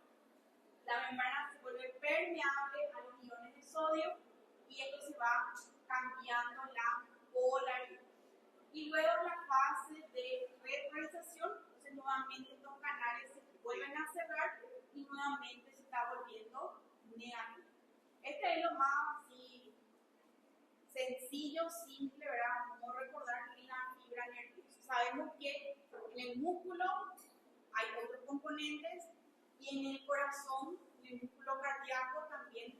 la membrana se vuelve permeable a los iones de sodio y esto se va cambiando la polaridad. Y luego la fase de repolarización, entonces nuevamente estos canales se vuelven a cerrar y nuevamente se está volviendo negativo. Este es lo más así sencillo, simple, ¿verdad? Como recordar la fibra nerviosa. Sabemos que en el músculo hay otros componentes y en el corazón, en el músculo cardíaco también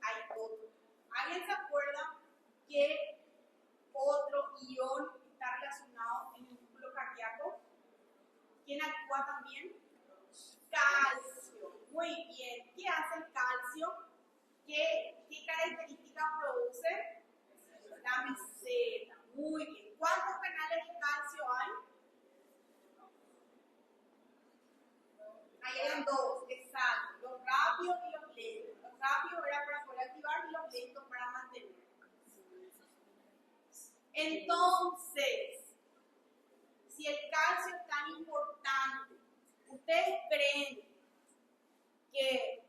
hay otros. ¿Alguien se acuerda que otro ion está relacionado en el músculo cardíaco? ¿Quién actúa también? Calcio. Muy bien. ¿Qué hace el calcio? ¿Qué características produce? La meseta. Muy bien. ¿Cuántos canales de calcio hay? Ahí eran dos, exacto. Los rápidos y los lentos. Los rápidos era para poder activar y los lentos para mantener. Entonces, si el calcio es tan importante, ¿ustedes creen que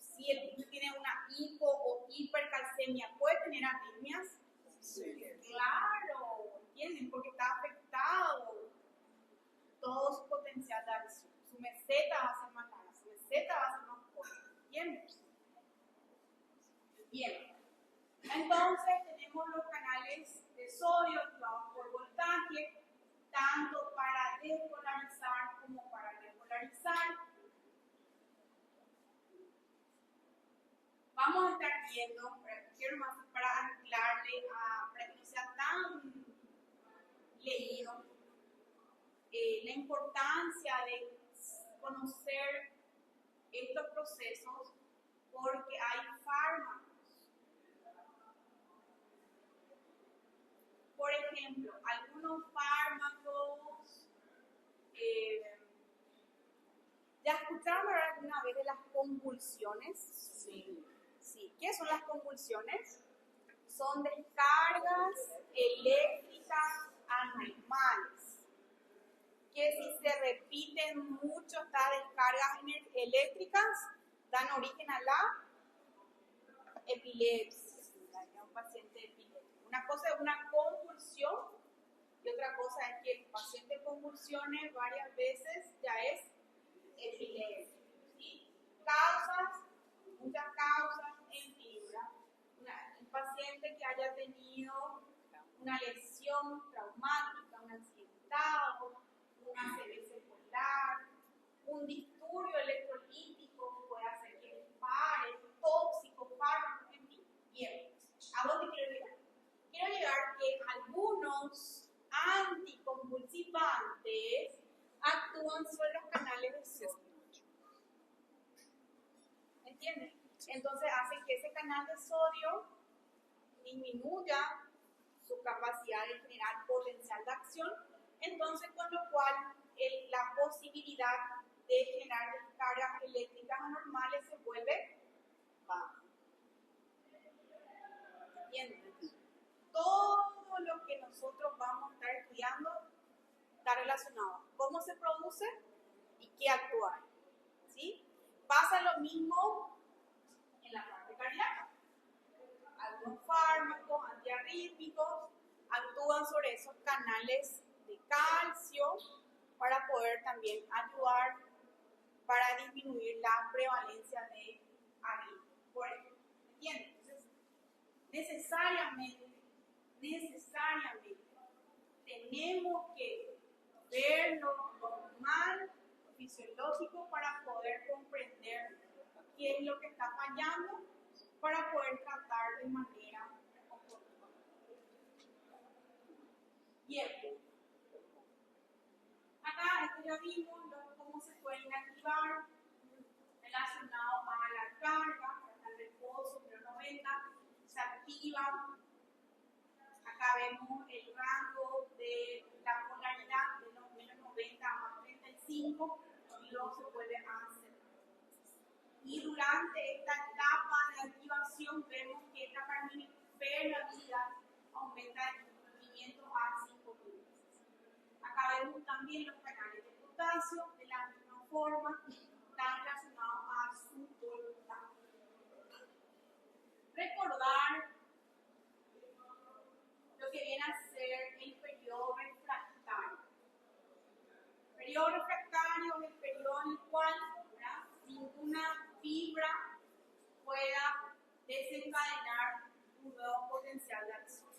si el niño tiene una hipo o hipercalcemia puede tener arritmias? Sí. Claro, ¿entienden? Porque está afectado todo su potencial de acción. Su meseta va a ser más larga, su meseta va a ser más corta. ¿Entienden? Bien. Entonces tenemos los canales de sodio activados por voltaje, tanto para despolarizar como para repolarizar. Vamos a estar viendo, quiero más para anclarle, para que no sea tan leído, la importancia de conocer estos procesos porque hay fármacos. Por ejemplo, algunos fármacos, ¿ya escucharon hablar alguna vez de las convulsiones? Sí. Sí. ¿Qué son las convulsiones? Son descargas eléctricas anormales, que si se repiten mucho estas descargas eléctricas, dan origen a la epilepsia, a un paciente epiléptico. Una cosa es una convulsión y otra cosa es que el paciente convulsione varias veces, ya es epilepsia. ¿Sí? Causas, muchas causas, en fibra. Un paciente que haya tenido una lesión traumática, un accidentado, una ACV celular, un disturbio electrolítico puede hacer que dispare, tóxico, fármaco, en fin. Bien, ¿a dónde quiero llegar? Quiero llegar que algunos anticonvulsivantes actúan sobre los canales de sodio. ¿Entienden? Entonces hacen que ese canal de sodio disminuya su capacidad de generar potencial de acción, entonces con lo cual la posibilidad de generar descargas eléctricas anormales se vuelve baja. ¿Entienden? Todo lo que nosotros vamos a estar estudiando está relacionado a cómo se produce y qué actúa. ¿Sí? Pasa lo mismo en la parte cardíaca. Algunos fármacos antiarrítmicos actúan sobre esos canales de calcio para poder también ayudar para disminuir la prevalencia de arritmia. Por ejemplo, ¿entienden? Entonces, necesariamente tenemos que ver lo normal, lo fisiológico para poder comprender qué es lo que está fallando para poder tratar de manera oportuna. Bien. Acá esto ya vimos cómo se pueden activar relacionado más a la carga, al reposo, 0,90, se activa. Acá vemos el rango de la polaridad de los menos 90 a 35 y luego se vuelve a hacer. Y durante esta etapa de activación vemos que esta permeabilidad aumenta de 500 a 5000. Acá vemos también los canales de potasio de la misma forma, están relacionados a su voluntad. Recordar lo que viene a ser el periodo refractario. El periodo refractario es el periodo en el cual ninguna fibra pueda desencadenar un nuevo potencial de acción.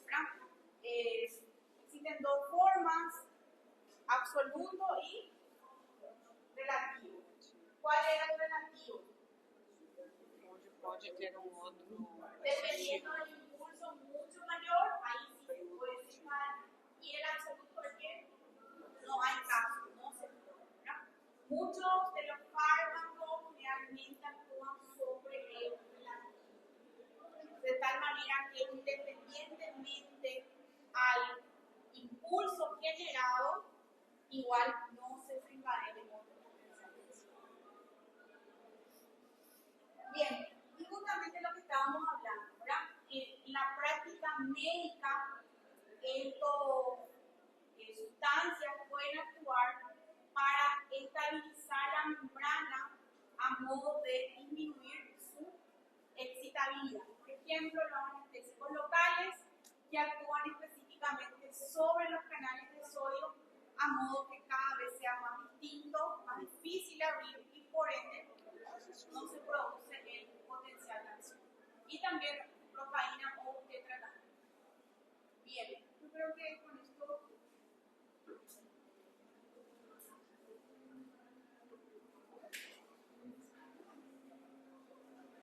Existen dos formas, absoluto y relativo. ¿Cuál era el relativo? Pode ter outro. Dependiendo del impulso mucho mayor, ahí sí se puede desencadenar. Y el absoluto es que no hay caso, no se puede. Muchos de los fármacos realmente actúan sobre el relativo. De tal manera que independientemente al impulso generado, igual no se desencadena en otro potencial. Bien, y justamente lo que estábamos hablando, ¿verdad? En la práctica médica, estas sustancias pueden actuar para estabilizar la membrana a modo de disminuir su excitabilidad. Por ejemplo, los anestésicos locales que actúan específicamente sobre los canales de sodio a modo que cada vez sea más distinto, más difícil de abrir y por ende no se produce el potencial de acción. Y también